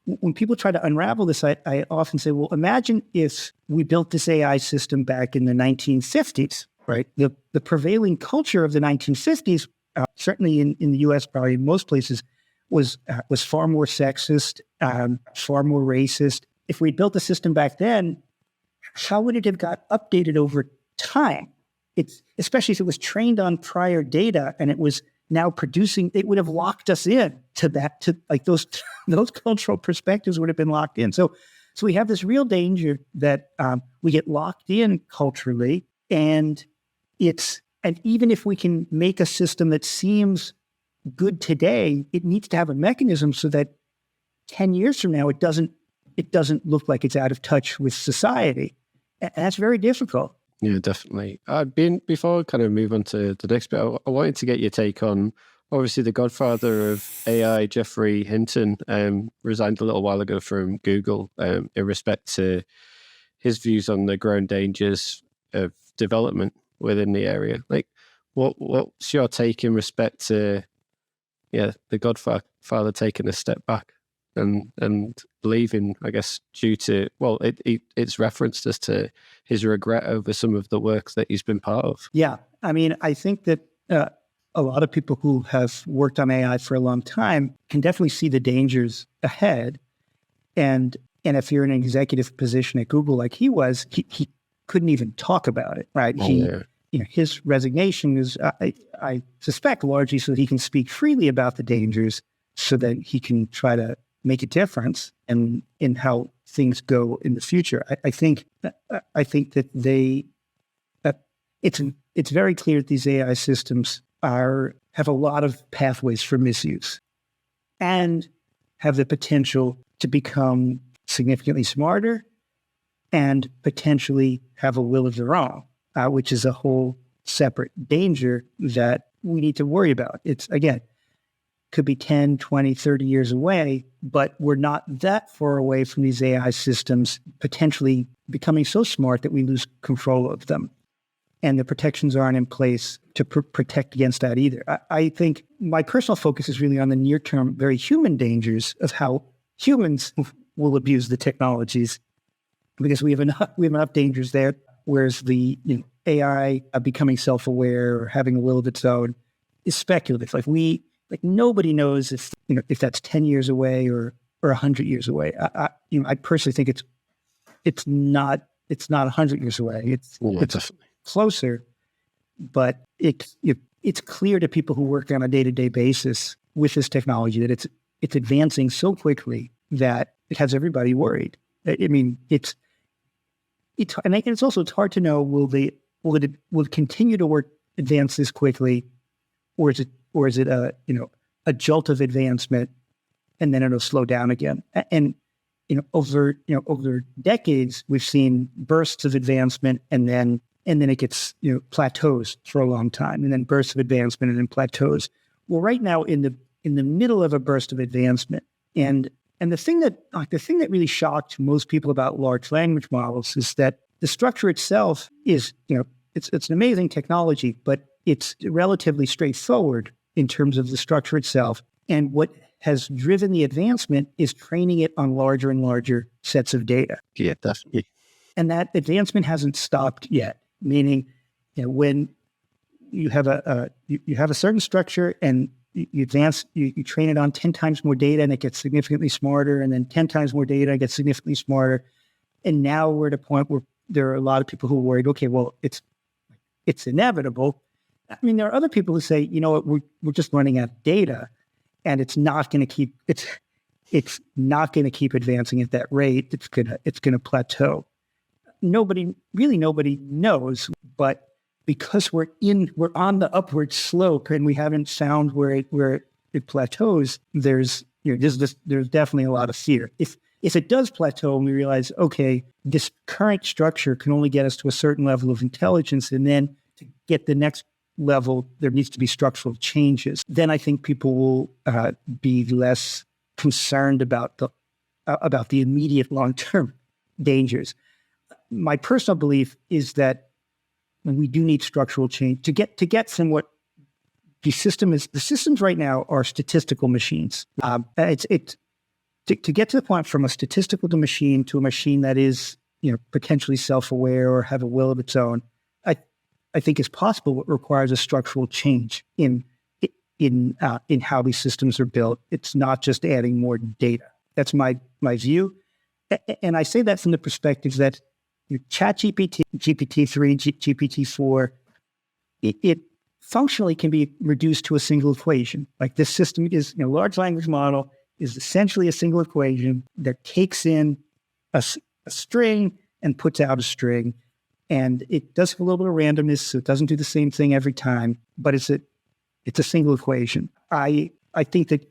unravel this, I often say, well, imagine if we built this AI system back in the 1950s, right? The prevailing culture of the 1950s, certainly in the U.S., probably in most places, was far more sexist, far more racist. If we built the system back then, how would it have got updated over time? Especially if it was trained on prior data and it was now producing, it would have locked us in to those cultural perspectives would have been locked in. So we have this real danger that we get locked in culturally, and even if we can make a system that seems good today, it needs to have a mechanism so that 10 years from now, it doesn't look like it's out of touch with society. And that's very difficult. Yeah, definitely. Before I kind of move on to the next bit, I wanted to get your take on, obviously, the godfather of AI, Geoffrey Hinton, resigned a little while ago from Google in respect to his views on the growing dangers of development within the area. Like, what's your take in respect to, the godfather taking a step back and leaving, I guess, due to, well, it's referenced as to his regret over some of the work that he's been part of. Yeah. I mean, I think that a lot of people who have worked on AI for a long time can definitely see the dangers ahead. And if you're in an executive position at Google like he was, he couldn't even talk about it, right? His resignation is, I suspect, largely so that he can speak freely about the dangers, so that he can try to make a difference in how things go in the future. I think that it's very clear that these AI systems have a lot of pathways for misuse, and have the potential to become significantly smarter, and potentially have a will of their own, which is a whole separate danger that we need to worry about. It's, again, could be 10, 20, 30 years away, but we're not that far away from these AI systems potentially becoming so smart that we lose control of them. And the protections aren't in place to protect against that either. I think my personal focus is really on the near-term, very human dangers of how humans will abuse the technologies, because we have enough dangers there. Whereas the AI becoming self-aware or having a will of its own is speculative. Like nobody knows if that's 10 years away or 100 years away. I personally think it's not 100 years away. It's definitely closer, but it's clear to people who work on a day-to-day basis with this technology that it's advancing so quickly that it has everybody worried. I mean, it's hard to know, will it continue to advance this quickly, or is it a jolt of advancement and then it'll slow down again? And over decades we've seen bursts of advancement, and then it gets plateaus for a long time, and then bursts of advancement and then plateaus. Well, right now in the middle of a burst of advancement, and the thing that really shocked most people about large language models is that the structure itself is it's an amazing technology, but it's relatively straightforward in terms of the structure itself. And what has driven the advancement is training it on larger and larger sets of data. Yeah, definitely. And that advancement hasn't stopped yet, meaning when you have you have a certain structure, and you train it on 10 times more data, and it gets significantly smarter, and then 10 times more data, it gets significantly smarter. And now we're at a point where there are a lot of people who are worried, okay, well, it's inevitable. I mean, there are other people who say, you know what, we're just running out of data, and it's not going to keep advancing at that rate. It's gonna plateau. Nobody knows, but because we're on the upward slope and we haven't found where it plateaus, there's definitely a lot of fear. If it does plateau and we realize, okay, this current structure can only get us to a certain level of intelligence, and then to get the next level, there needs to be structural changes, then I think people will be less concerned about the immediate long-term dangers. My personal belief is that we do need structural change to get from what the systems right now are statistical machines. To get to the point from a statistical machine to a machine that is, potentially self-aware or have a will of its own, I think is possible. It requires a structural change in how these systems are built. It's not just adding more data. That's my view, and I say that from the perspective that ChatGPT, GPT-3, GPT-4, it functionally can be reduced to a single equation. Like this system is, large language model is essentially a single equation that takes in a string and puts out a string. And it does have a little bit of randomness, so it doesn't do the same thing every time, but it's a single equation. I think that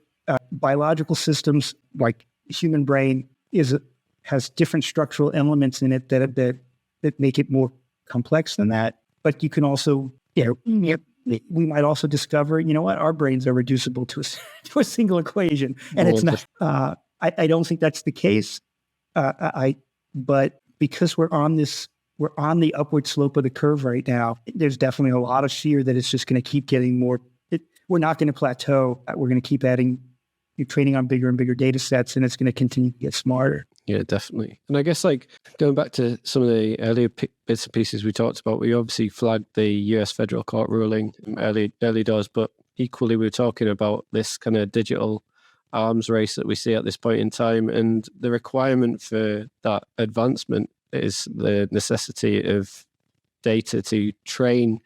biological systems like human brain has different structural elements in it that make it more complex than that. But you can also, we might also discover, our brains are reducible to a single equation, and it's not. I don't think that's the case. But because we're on the upward slope of the curve right now, there's definitely a lot of fear that it's just going to keep getting more. We're not going to plateau. We're going to keep adding, training on bigger and bigger data sets, and it's going to continue to get smarter. Yeah, definitely. And I guess going back to some of the earlier bits and pieces we talked about, we obviously flagged the US federal court ruling early doors, but equally we were talking about this kind of digital arms race that we see at this point in time, and the requirement for that advancement is the necessity of data to train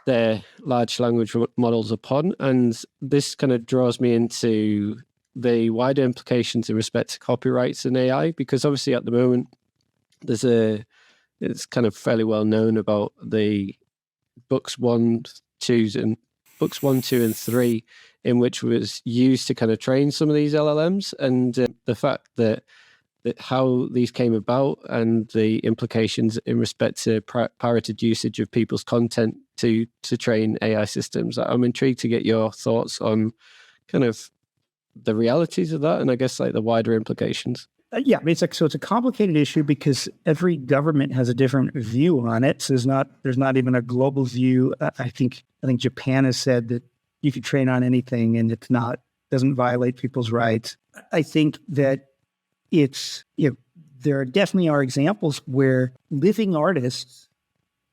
their large language models upon. And this kind of draws me into the wider implications in respect to copyrights in AI, because obviously at the moment it's kind of fairly well known about the books 1, 2, and 3, in which was used to kind of train some of these LLMs, and the fact that how these came about and the implications in respect to pirated usage of people's content to train AI systems. I'm intrigued to get your thoughts on kind of the realities of that, and I guess the wider implications. Yeah, I mean, it's a complicated issue because every government has a different view on it. So there's not even a global view. I think Japan has said that you could train on anything and doesn't violate people's rights. I think that there definitely are examples where living artists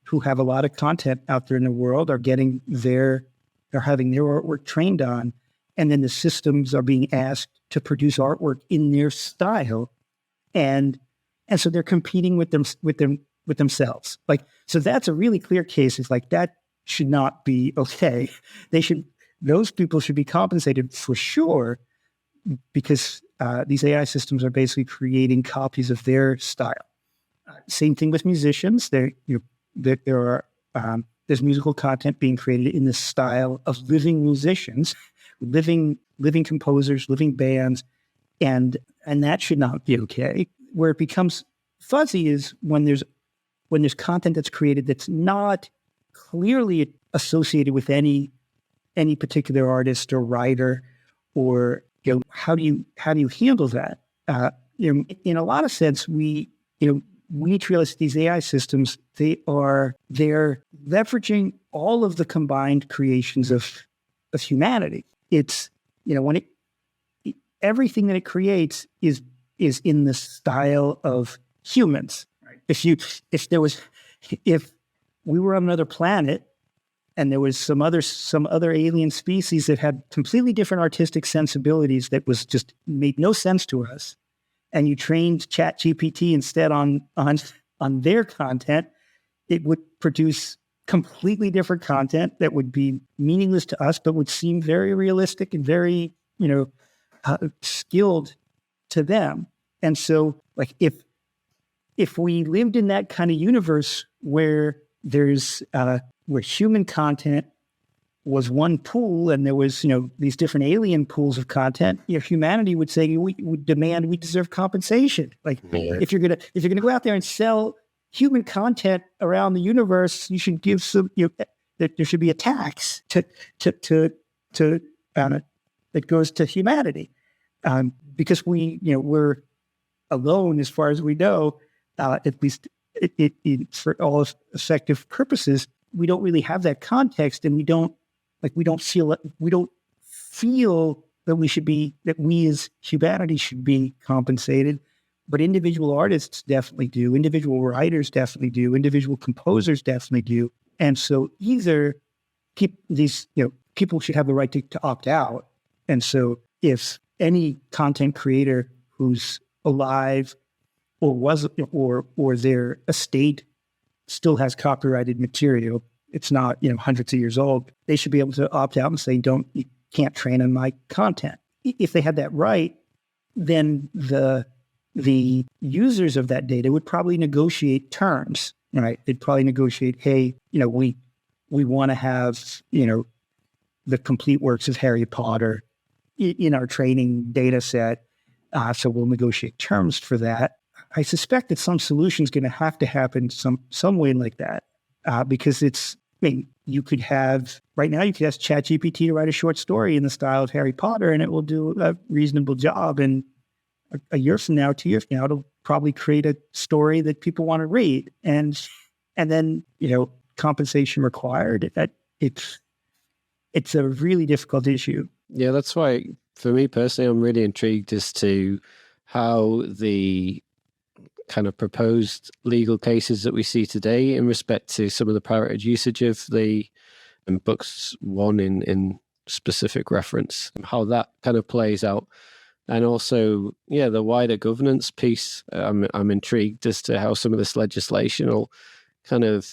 who have a lot of content out there in the world are having their artwork trained on, and then the systems are being asked to produce artwork in their style, and so they're competing with themselves. So that's a really clear case. It's that should not be okay. Those people should be compensated for sure, because these AI systems are basically creating copies of their style. Same thing with musicians. There's musical content being created in the style of living musicians, living composers, living bands, and that should not be okay. Where it becomes fuzzy is when there's content that's created that's not clearly associated with any particular artist or writer, or how do you handle that? In a lot of sense, we need to realize these AI systems, they're leveraging all of the combined creations of humanity. It's everything that it creates is in the style of humans. Right. If we were on another planet and there was some other alien species that had completely different artistic sensibilities that was just made no sense to us, and you trained ChatGPT instead on their content, it would produce completely different content that would be meaningless to us, but would seem very realistic and very, skilled to them. And so, like, if we lived in that kind of universe where there's where human content was one pool and there was, these different alien pools of content, humanity would say we deserve compensation. Like, if you're gonna go out there and sell human content around the universe, you should give some, that there should be a tax that goes to humanity, because we're alone as far as we know, at least for all effective purposes. We don't really have that context, and we don't feel that we as humanity should be compensated. But individual artists definitely do. Individual writers definitely do. Individual composers definitely do. And so either people should have the right to opt out. And so if any content creator who's alive or their estate still has copyrighted material, it's not, hundreds of years old, they should be able to opt out and say, you can't train on my content. If they had that right, then the users of that data would probably negotiate terms, right? They'd probably negotiate, hey, we want to have, the complete works of Harry Potter in our training data set. So we'll negotiate terms for that. I suspect that some solution is going to have to happen some way like that, because you could ask ChatGPT to write a short story in the style of Harry Potter, and it will do a reasonable job. And a year from now, 2 years from now, it'll probably create a story that people want to read, and then compensation required. It's a really difficult issue. Yeah, that's why for me personally, I'm really intrigued as to how the kind of proposed legal cases that we see today in respect to some of the pirated usage of the books one in specific reference, how that kind of plays out. And also, the wider governance piece. I'm intrigued as to how some of this legislation will kind of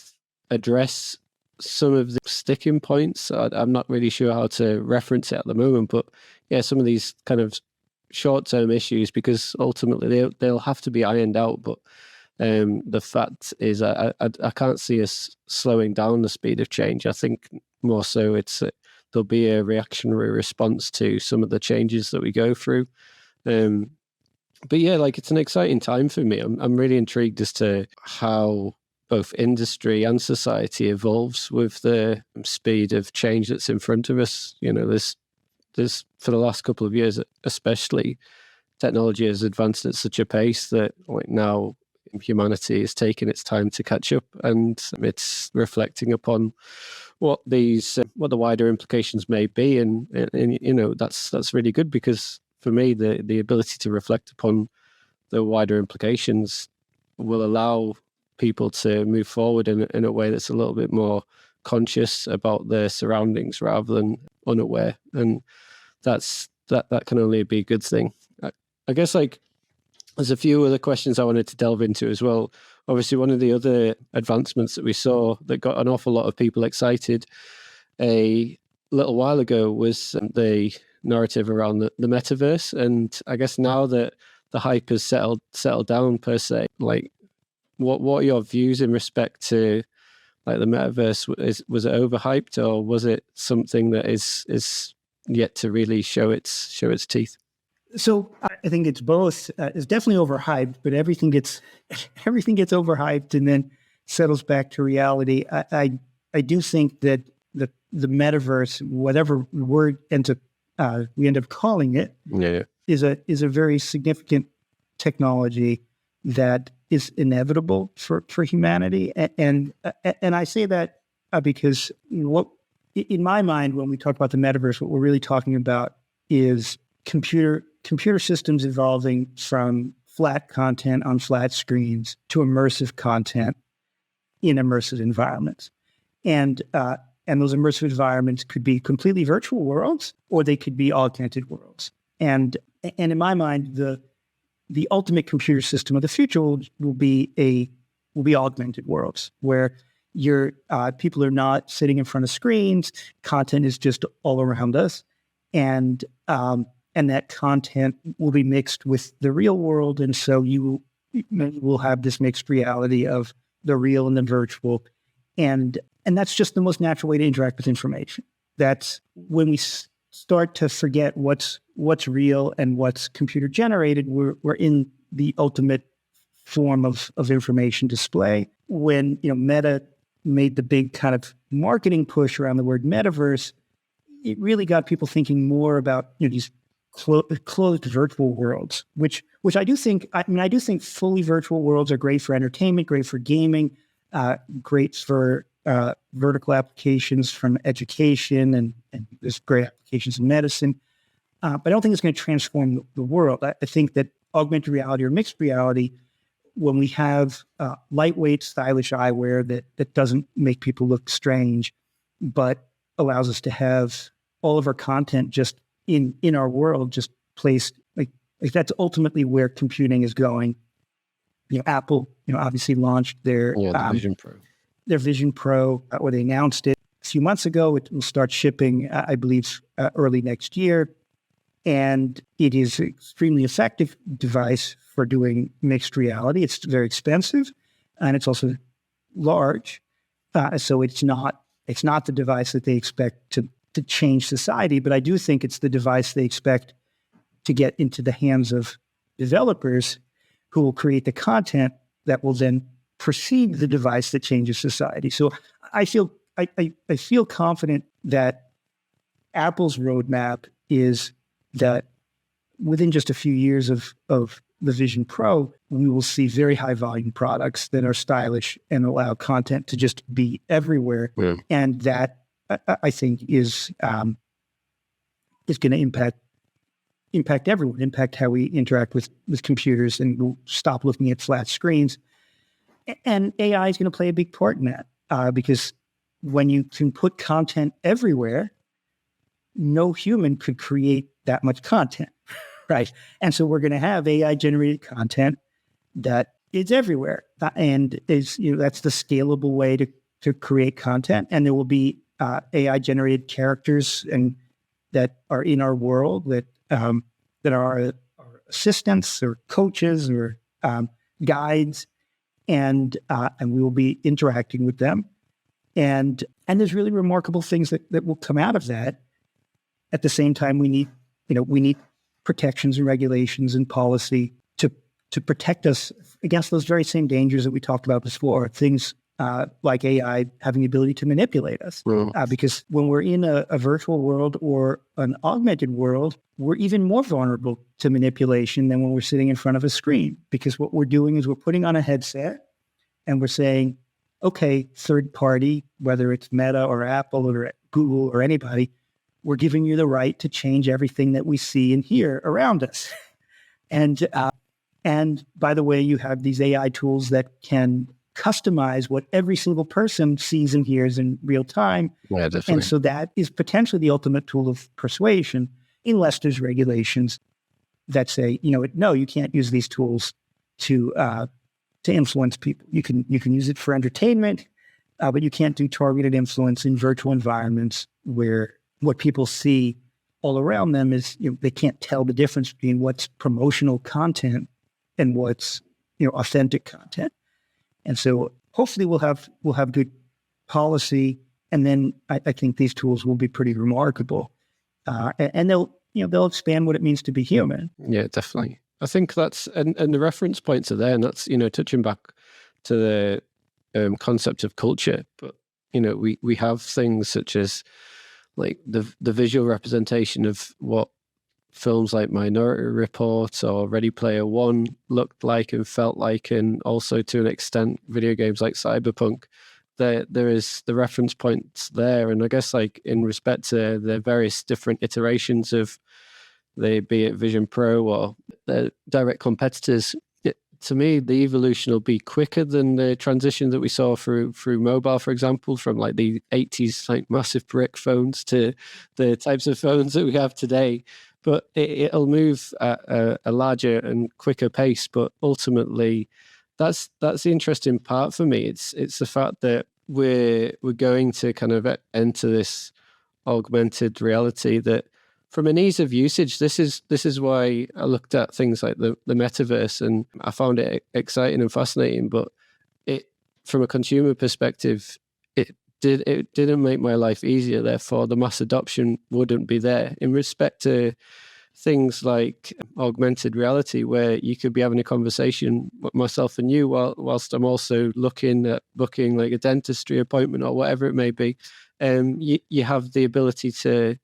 address some of the sticking points. I'm not really sure how to reference it at the moment, but some of these kind of short-term issues, because ultimately they'll have to be ironed out. But the fact is, I can't see us slowing down the speed of change. I think more so there'll be a reactionary response to some of the changes that we go through. But it's an exciting time for me. I'm really intrigued as to how both industry and society evolves with the speed of change that's in front of us. There's for the last couple of years, especially, technology has advanced at such a pace that now humanity is taking its time to catch up, and it's reflecting upon what the wider implications may be, and that's really good, because for me the ability to reflect upon the wider implications will allow people to move forward in a way that's a little bit more conscious about their surroundings rather than unaware, and that can only be a good thing. I guess there's a few other questions I wanted to delve into as well. Obviously, one of the other advancements that we saw that got an awful lot of people excited a little while ago was the narrative around the metaverse. And I guess now that the hype has settled down per se, what are your views in respect to the metaverse? Was it overhyped, or was it something that is yet to really show its teeth? So I think it's both. It's definitely overhyped, but everything gets overhyped and then settles back to reality. I do think that the metaverse, whatever word we end up calling it, is a very significant technology that is inevitable for humanity. And I say that because in my mind, when we talk about the metaverse, what we're really talking about is computer systems evolving from flat content on flat screens to immersive content in immersive environments. And And those immersive environments could be completely virtual worlds, or they could be augmented worlds. And in my mind, the ultimate computer system of the future will be augmented worlds, where people are not sitting in front of screens. Content is just all around us, and that content will be mixed with the real world, and so you will have this mixed reality of the real and the virtual, and that's just the most natural way to interact with information. That's when we start to forget what's real and what's computer generated. We're in the ultimate form of information display. When Meta made the big kind of marketing push around the word metaverse, it really got people thinking more about these closed virtual worlds, which I do think. I do think fully virtual worlds are great for entertainment, great for gaming, great for vertical applications from education, and there's great applications in medicine. But I don't think it's going to transform the world. I think that augmented reality or mixed reality, when we have lightweight, stylish eyewear that doesn't make people look strange, but allows us to have all of our content just in our world, just placed like that's ultimately where computing is going. Apple, obviously launched their Vision Pro. Their Vision Pro, or they announced it a few months ago. It will start shipping, I believe, early next year. And it is an extremely effective device for doing mixed reality. It's very expensive, and it's also large. So it's not the device that they expect to change society, but I do think it's the device they expect to get into the hands of developers who will create the content that will then precede the device that changes society. So I feel confident that Apple's roadmap is that within just a few years of the Vision Pro, we will see very high volume products that are stylish and allow content to just be everywhere. Yeah. And that I think is going to impact everyone, impact how we interact with computers, and we'll stop looking at flat screens. And AI is going to play a big part in that because when you can put content everywhere, no human could create that much content, right? And so we're going to have AI-generated content that is everywhere, and is that's the scalable way to create content. And there will be AI-generated characters and that are in our world that are our assistants or coaches or guides, and we will be interacting with them. And there's really remarkable things that will come out of that. At the same time, we need protections and regulations and policy to protect us against those very same dangers that we talked about before. Things like AI having the ability to manipulate us. Because when we're in a virtual world or an augmented world, we're even more vulnerable to manipulation than when we're sitting in front of a screen. Because what we're doing is we're putting on a headset and we're saying, okay, third party, whether it's Meta or Apple or Google or anybody, we're giving you the right to change everything that we see and hear around us. And by the way, you have these AI tools that can customize what every single person sees and hears in real time. Yeah, definitely. And so that is potentially the ultimate tool of persuasion, unless there's regulations that say, no, you can't use these tools to influence people. You can use it for entertainment, but you can't do targeted influence in virtual environments where what people see all around them is, they can't tell the difference between what's promotional content and what's, authentic content. And so hopefully we'll have good policy, and then I think these tools will be pretty remarkable, and they'll expand what it means to be human. Yeah, definitely. I think that's and the reference points are there, and that's touching back to the concept of culture. But we have things such as like the visual representation of what films like Minority Report or Ready Player One looked like and felt like, and also to an extent video games like Cyberpunk. There is the reference points there, and I guess like in respect to the various different iterations of be it Vision Pro or the direct competitors, to me, the evolution will be quicker than the transition that we saw through mobile, for example, from like the 80s, like massive brick phones to the types of phones that we have today. But it'll move at a larger and quicker pace. But ultimately, that's the interesting part for me. It's the fact that we're going to kind of enter this augmented reality that, from an ease of usage, this is why I looked at things like the metaverse, and I found it exciting and fascinating. But from a consumer perspective, it didn't make my life easier. Therefore, the mass adoption wouldn't be there. In respect to things like augmented reality, where you could be having a conversation with myself and you whilst I'm also looking at booking like a dentistry appointment or whatever it may be, you have the ability to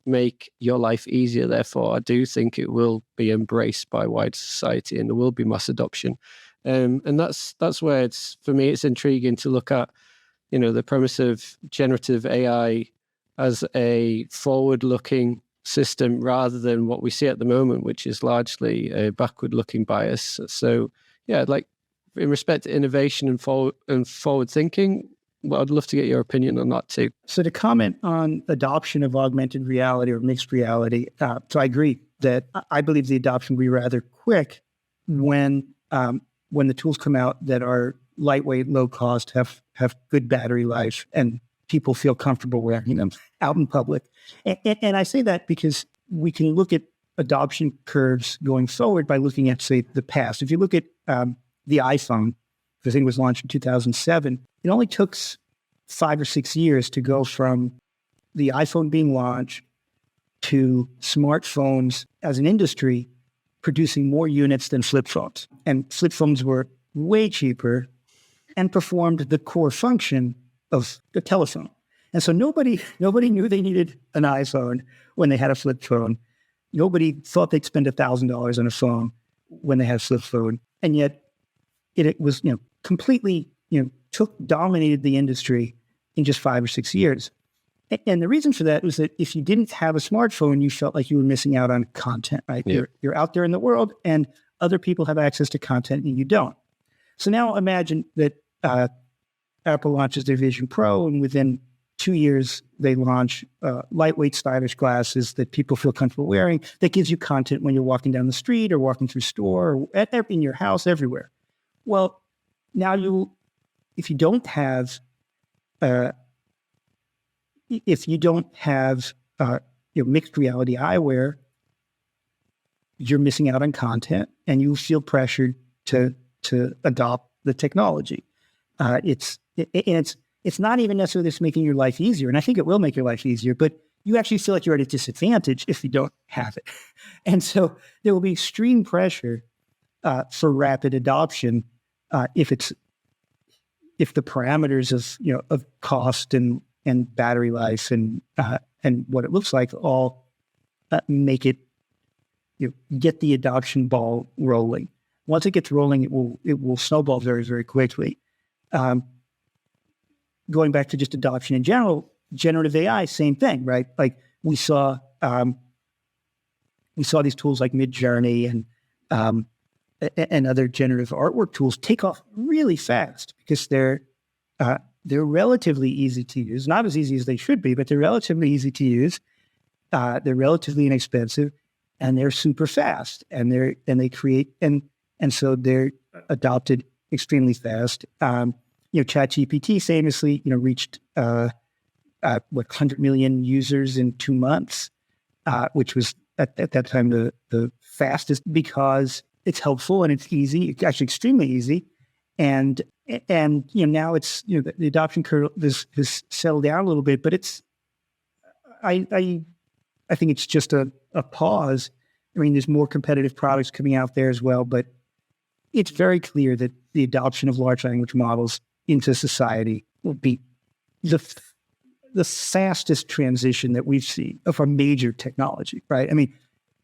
make your life easier. Therefore, I do think it will be embraced by wider society and there will be mass adoption. And that's where it's, for me, it's intriguing to look at, the premise of generative AI as a forward-looking system rather than what we see at the moment, which is largely a backward-looking bias. So, yeah, like in respect to innovation and forward thinking, well, I'd love to get your opinion on that too. So to comment on adoption of augmented reality or mixed reality, so I agree that I believe the adoption will be rather quick when the tools come out that are lightweight, low cost, have good battery life, and people feel comfortable wearing them out in public. And I say that because we can look at adoption curves going forward by looking at, say, the past. If you look at the iPhone, the thing was launched in 2007, it only took 5 or 6 years to go from the iPhone being launched to smartphones as an industry producing more units than flip phones. And flip phones were way cheaper and performed the core function of the telephone. And so nobody knew they needed an iPhone when they had a flip phone. Nobody thought they'd spend $1,000 on a phone when they had a flip phone. And yet it was, completely, dominated the industry in just 5 or 6 years. And the reason for that was that if you didn't have a smartphone, you felt like you were missing out on content, right? Yeah. You're out there in the world and other people have access to content and you don't. So now imagine that Apple launches their Vision Pro, and within 2 years, they launch lightweight, stylish glasses that people feel comfortable wearing that gives you content when you're walking down the street or walking through store or in your house, everywhere. Well, now if you don't have mixed reality eyewear, you're missing out on content, and you feel pressured to adopt the technology. It's not even necessarily just making your life easier, and I think it will make your life easier, but you actually feel like you're at a disadvantage if you don't have it. And so there will be extreme pressure for rapid adoption if the parameters of cost and battery life and what it looks like all make it, get the adoption ball rolling. Once it gets rolling, it will snowball very, very quickly. Going back to just adoption in general, generative AI, same thing, right? Like we saw these tools like Midjourney and other generative artwork tools take off really fast because they're relatively easy to use. Not as easy as they should be, but they're relatively easy to use. They're relatively inexpensive, and they're super fast. And they create and so they're adopted extremely fast. ChatGPT famously, reached 100 million users in 2 months, which was at that time the fastest because it's helpful and it's easy. It's actually extremely easy, and now it's the adoption curve has settled down a little bit, but it's I think it's just a pause. I mean, there's more competitive products coming out there as well, but it's very clear that the adoption of large language models into society will be the fastest transition that we've seen of a major technology, right? I mean,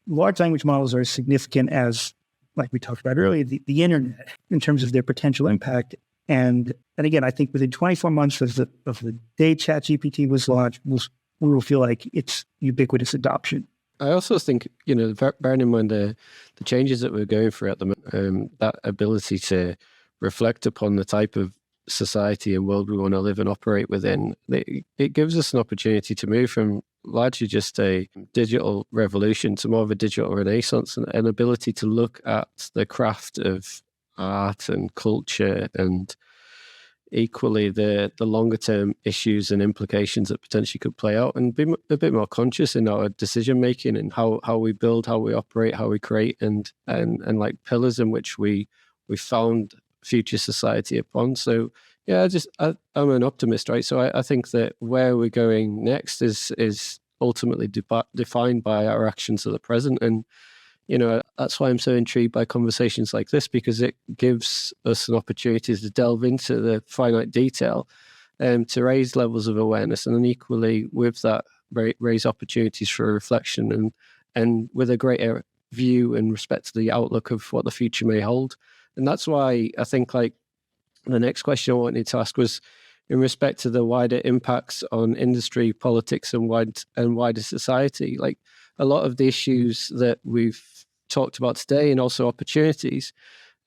large language models are as significant as, like we talked about earlier, the internet in terms of their potential impact. And again, I think within 24 months of the day ChatGPT was launched, we will feel like it's ubiquitous adoption. I also think, bearing in mind the changes that we're going through at the moment, that ability to reflect upon the type of society and world we want to live and operate within, it gives us an opportunity to move from largely just a digital revolution to more of a digital renaissance, and an ability to look at the craft of art and culture, and equally the longer term issues and implications that potentially could play out, and be a bit more conscious in our decision making and how we build, how we operate, how we create, and like pillars in which we found future society upon. So yeah, I'm an optimist, right? So I think that where we're going next is ultimately defined by our actions of the present. And that's why I'm so intrigued by conversations like this, because it gives us an opportunity to delve into the finite detail, to raise levels of awareness, and then equally with that raise opportunities for reflection, and with a greater view and respect to the outlook of what the future may hold. And that's why I think like the next question I wanted to ask was in respect to the wider impacts on industry, politics, and wider society. Like a lot of the issues that we've talked about today, and also opportunities,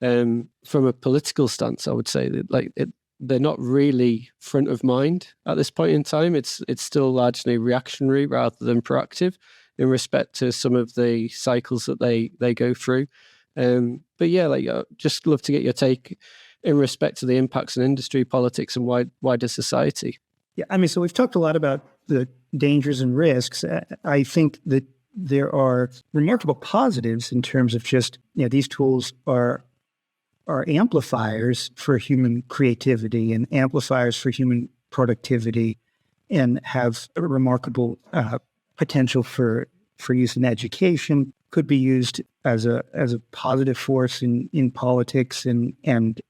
from a political stance, I would say that they're not really front of mind at this point in time. It's still largely reactionary rather than proactive in respect to some of the cycles that they go through. But yeah, just love to get your take in respect to the impacts on industry, politics, and wider society. Yeah, I mean, so we've talked a lot about the dangers and risks. I think that there are remarkable positives in terms of just, these tools are amplifiers for human creativity and amplifiers for human productivity, and have a remarkable potential for use in education, could be used as a positive force in politics, and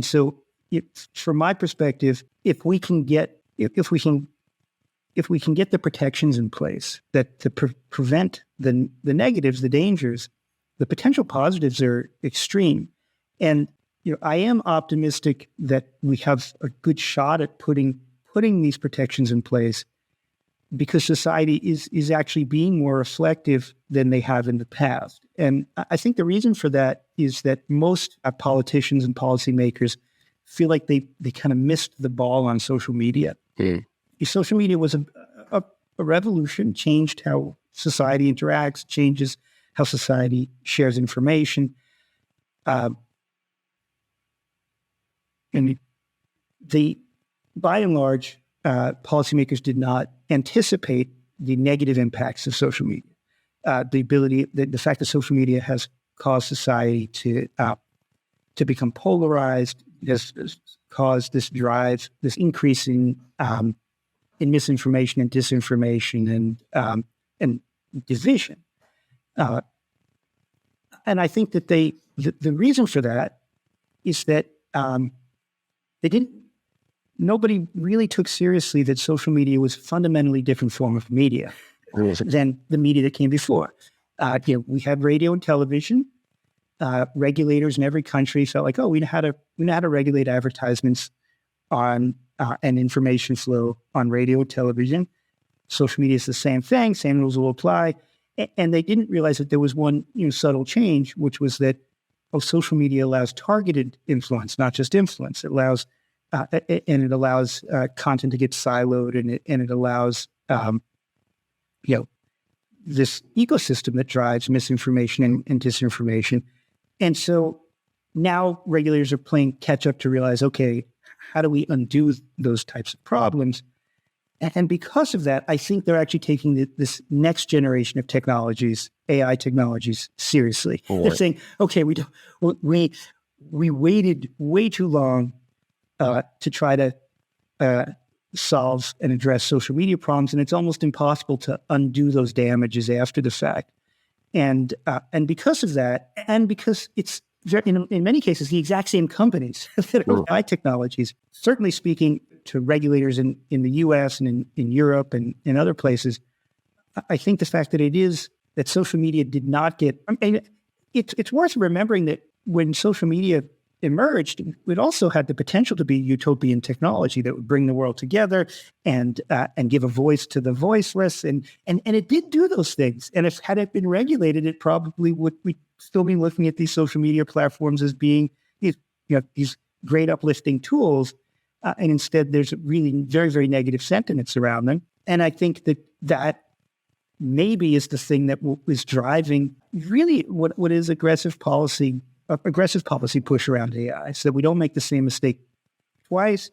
so from my perspective, if we can get the protections in place that to prevent the negatives, the dangers, the potential positives are extreme. And I am optimistic that we have a good shot at putting these protections in place, because society is actually being more reflective than they have in the past. And I think the reason for that is that most politicians and policymakers feel like they kind of missed the ball on social media. Social media was a revolution, changed how society interacts, changes how society shares information. And by and large, policymakers did not anticipate the negative impacts of social media. The fact that social media has caused society to become polarized, has caused this drive, this increase in misinformation and disinformation and division. And I think that the reason for that is that nobody really took seriously that social media was a fundamentally different form of media than the media that came before. We had radio and television. Regulators in every country felt like, we know how to regulate advertisements on and information flow on radio and television. Social media is the same thing, same rules will apply. And they didn't realize that there was one subtle change, which was that social media allows targeted influence, not just influence. It allows content to get siloed, and it allows this ecosystem that drives misinformation and disinformation. And so now regulators are playing catch up to realize, okay, how do we undo those types of problems? And because of that, I think they're actually taking this next generation of technologies, AI technologies, seriously. Right. They're saying, okay, we waited way too long to try to solve and address social media problems, and it's almost impossible to undo those damages after the fact. And because of that, and because it's in many cases the exact same companies that are AI technologies, certainly speaking to regulators in the U.S. and in Europe and in other places, I think the fact that social media did not get. I mean, it's worth remembering that when social media emerged, it also had the potential to be utopian technology that would bring the world together and give a voice to the voiceless, and it did do those things. And if had it been regulated, it probably would we still be looking at these social media platforms as being these great uplifting tools, and instead there's really very, very negative sentiments around them. And I think that maybe is the thing that is driving really what is aggressive policy push around AI, so that we don't make the same mistake twice.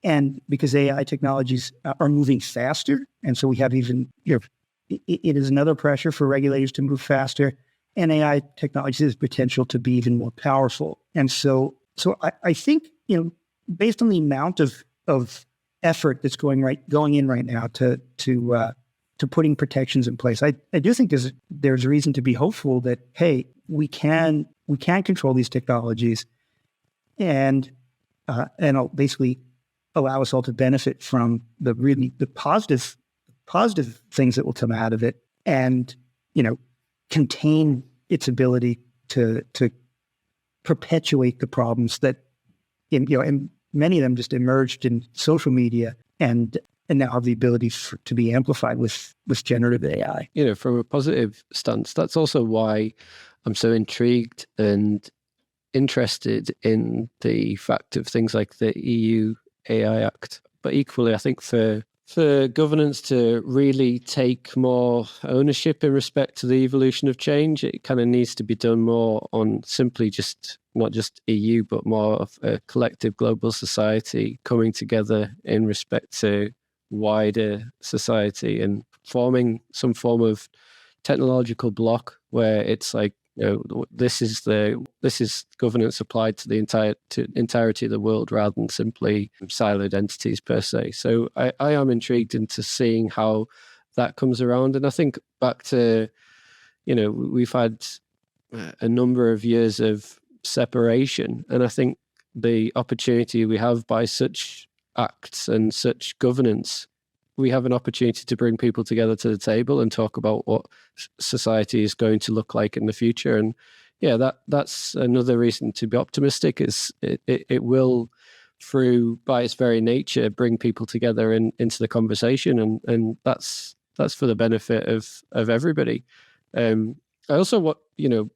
And because AI technologies are moving faster, and so we have even, it is another pressure for regulators to move faster, and AI technology has potential to be even more powerful. And so I think, based on the amount of effort that's going in right now to putting protections in place, I do think there's reason to be hopeful that, hey, we can control these technologies and basically allow us all to benefit from the positive things that will come out of it, and contain its ability to perpetuate the problems that and many of them just emerged in social media and now have the ability to be amplified with generative AI. From a positive stance, that's also why I'm so intrigued and interested in the fact of things like the EU AI Act. But equally, I think for governance to really take more ownership in respect to the evolution of change, it kind of needs to be done more on simply just not just EU, but more of a collective global society coming together in respect to wider society and forming some form of technological block where it's like, this is governance applied to the entirety of the world rather than simply siloed entities per se. So I am intrigued into seeing how that comes around. And I think back to, we've had a number of years of separation, and I think the opportunity we have by such acts and such governance, we have an opportunity to bring people together to the table and talk about what society is going to look like in the future. And that's another reason to be optimistic, is it will, through by its very nature, bring people together into the conversation, and that's for the benefit of everybody. I also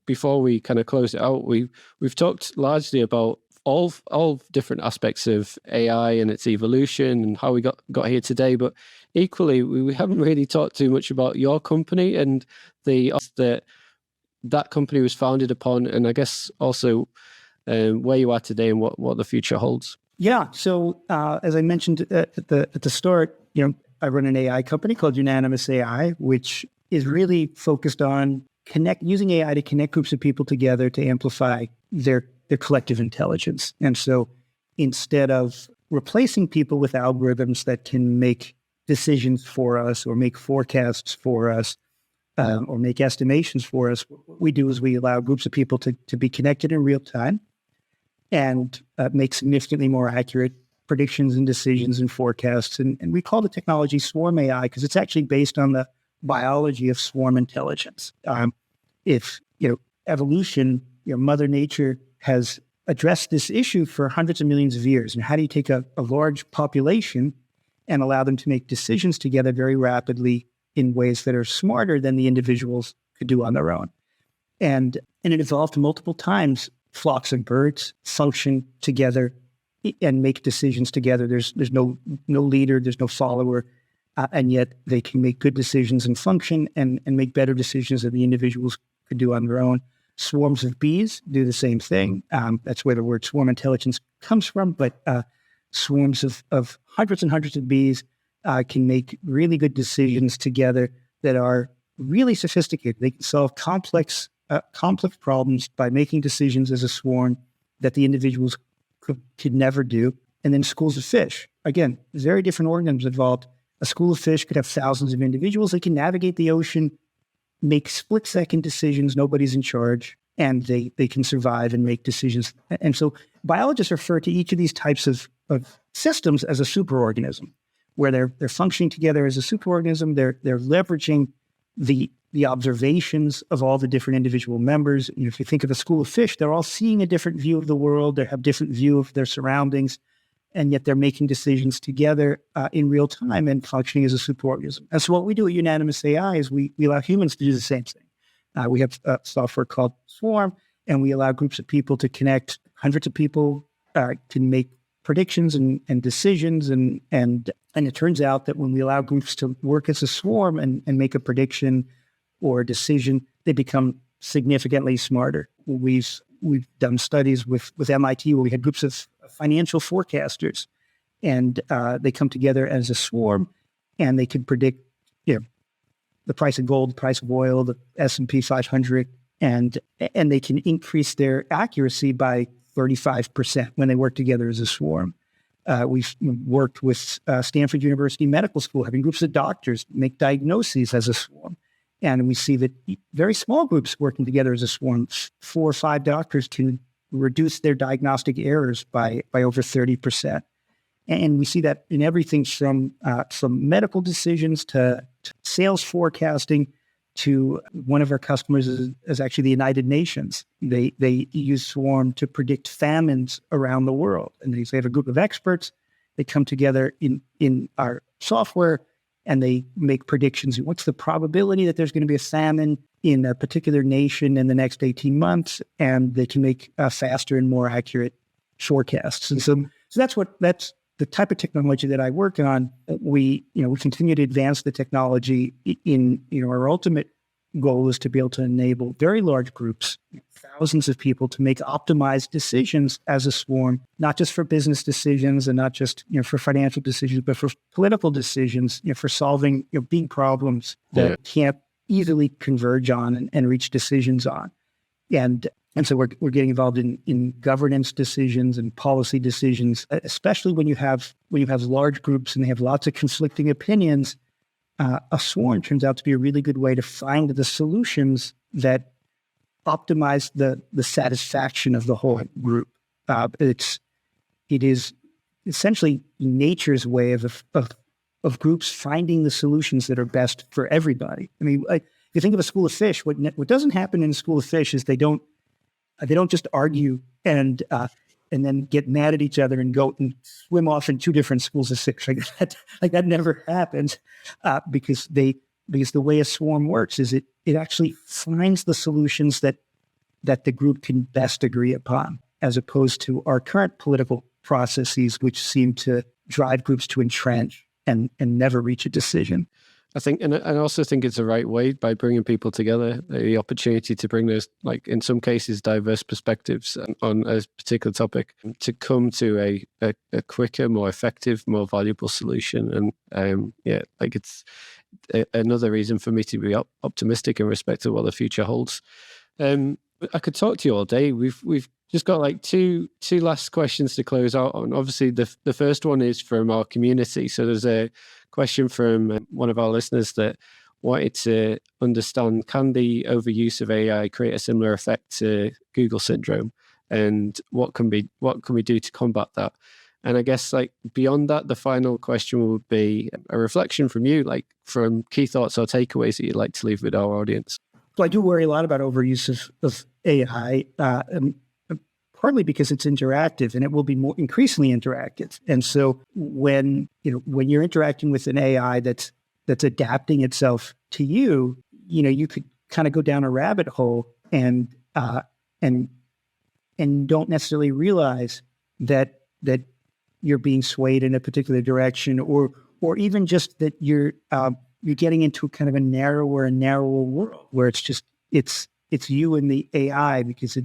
before we kind of close it out, we've talked largely about all different aspects of AI and its evolution and how we got here today, but equally we haven't really talked too much about your company and that company was founded upon, and I guess also where you are today and what the future holds. Yeah. So as I mentioned at the start, I run an AI company called Unanimous AI, which is really focused on using AI to connect groups of people together to amplify their collective intelligence. And so instead of replacing people with algorithms that can make decisions for us or make forecasts for us or make estimations for us, what we do is we allow groups of people to be connected in real time and make significantly more accurate predictions and decisions and forecasts. And we call the technology swarm AI because it's actually based on the biology of swarm intelligence. If evolution, Mother Nature has addressed this issue for hundreds of millions of years. And how do you take a large population and allow them to make decisions together very rapidly in ways that are smarter than the individuals could do on their own? And it evolved multiple times. Flocks of birds function together and make decisions together. There's no leader, there's no follower, and yet they can make good decisions and function and make better decisions than the individuals could do on their own. Swarms of bees do the same thing. That's where the word swarm intelligence comes from. But swarms of hundreds and hundreds of bees can make really good decisions together that are really sophisticated. They can solve complex problems by making decisions as a swarm that the individuals could never do. And then schools of fish. Again, very different organisms involved. A school of fish could have thousands of individuals. They can navigate the ocean, make split-second decisions. Nobody's in charge, and they can survive and make decisions. And so biologists refer to each of these types of systems as a superorganism, where they're functioning together as a superorganism. They're leveraging the the observations of all the different individual members. If you think of a school of fish, they're all seeing a different view of the world. They have different view of their surroundings, and yet they're making decisions together in real time and functioning as a support organism. And so what we do at Unanimous AI is we allow humans to do the same thing. We have software called Swarm, and we allow groups of people to connect. Hundreds of people can make predictions and decisions, and it turns out that when we allow groups to work as a swarm and make a prediction or a decision, they become significantly smarter. We've done studies with MIT where we had groups of financial forecasters, and they come together as a swarm, and they could predict, the price of gold, the price of oil, the S&P 500, and they can increase their accuracy by 35% when they work together as a swarm. We've worked with Stanford University Medical School, having groups of doctors make diagnoses as a swarm. And we see that very small groups working together as a swarm, 4 or 5 doctors can reduce their diagnostic errors by over 30%. And we see that in everything from medical decisions to sales forecasting to one of our customers is actually the United Nations. They use Swarm to predict famines around the world. And they have a group of experts. They come together in our software, and they make predictions. What's the probability that there's going to be a famine in a particular nation in the next 18 months? And they can make faster and more accurate forecasts. And so that's the type of technology that I work on. We continue to advance the technology in, our ultimate goal is to be able to enable very large groups, thousands of people, to make optimized decisions as a swarm, not just for business decisions and not just, for financial decisions, but for political decisions, for solving big problems that can't easily converge on and reach decisions on. And so we're getting involved in governance decisions and policy decisions, especially when you have large groups and they have lots of conflicting opinions. A swarm turns out to be a really good way to find the solutions that optimize the satisfaction of the whole group. It is essentially nature's way of groups finding the solutions that are best for everybody. I mean, if you think of a school of fish, what doesn't happen in a school of fish is they don't just argue and then get mad at each other and go and swim off in 2 different schools of fish. Like that never happens because the way a swarm works is it actually finds the solutions that the group can best agree upon, as opposed to our current political processes, which seem to drive groups to entrench and never reach a decision. I think, and I also think it's the right way by bringing people together, the opportunity to bring those, like in some cases, diverse perspectives on a particular topic to come to a quicker, more effective, more valuable solution. And it's another reason for me to be optimistic in respect to what the future holds. I could talk to you all day. We've just got like two last questions to close out on. Obviously, the first one is from our community. So there's a question from one of our listeners that wanted to understand, can the overuse of AI create a similar effect to Google syndrome, and what can we do to combat that? And I guess, like, beyond that, the final question would be a reflection from you, like from key thoughts or takeaways that you'd like to leave with our audience. So I do worry a lot about overuse of AI, partly because it's interactive, and it will be more increasingly interactive. And so when you're interacting with an AI that's adapting itself to you, you could kind of go down a rabbit hole and don't necessarily realize that you're being swayed in a particular direction, or even just that you're getting into kind of a narrower and narrower world where it's you and the AI, because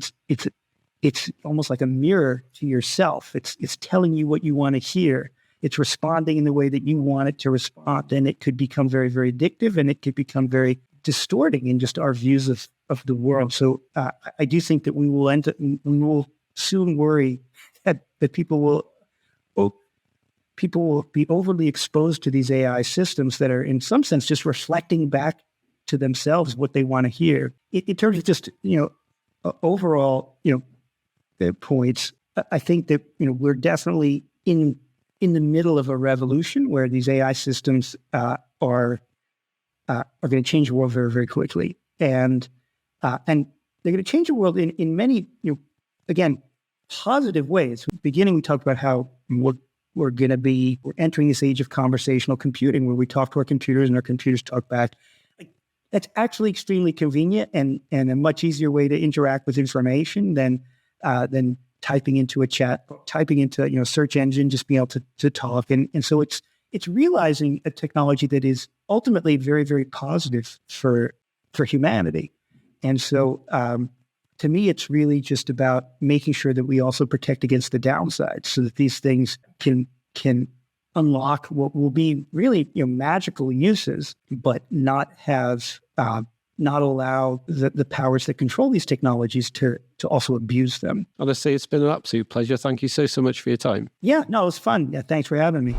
it's almost like a mirror to yourself. It's telling you what you want to hear. It's responding in the way that you want it to respond, and it could become very, very addictive, and it could become very distorting in just our views of the world. So I do think that we will soon worry that people will be overly exposed to these AI systems that are, in some sense, just reflecting back to themselves what they want to hear. In terms of just overall points, I think that we're definitely in the middle of a revolution where these AI systems are are going to change the world very, very quickly. And they're going to change the world in many, again, positive ways. Beginning, we talked about how we're entering this age of conversational computing where we talk to our computers and our computers talk back. That's actually extremely convenient and a much easier way to interact with information than typing into a chat, typing into a search engine, just being able to talk. And so it's realizing a technology that is ultimately very, very positive for humanity. And so to me, it's really just about making sure that we also protect against the downsides so that these things can unlock what will be really magical uses, but not allow the powers that control these technologies to also abuse them. Honestly, it's been an absolute pleasure. Thank you so much for your time. Yeah, no, it was fun. Yeah, thanks for having me.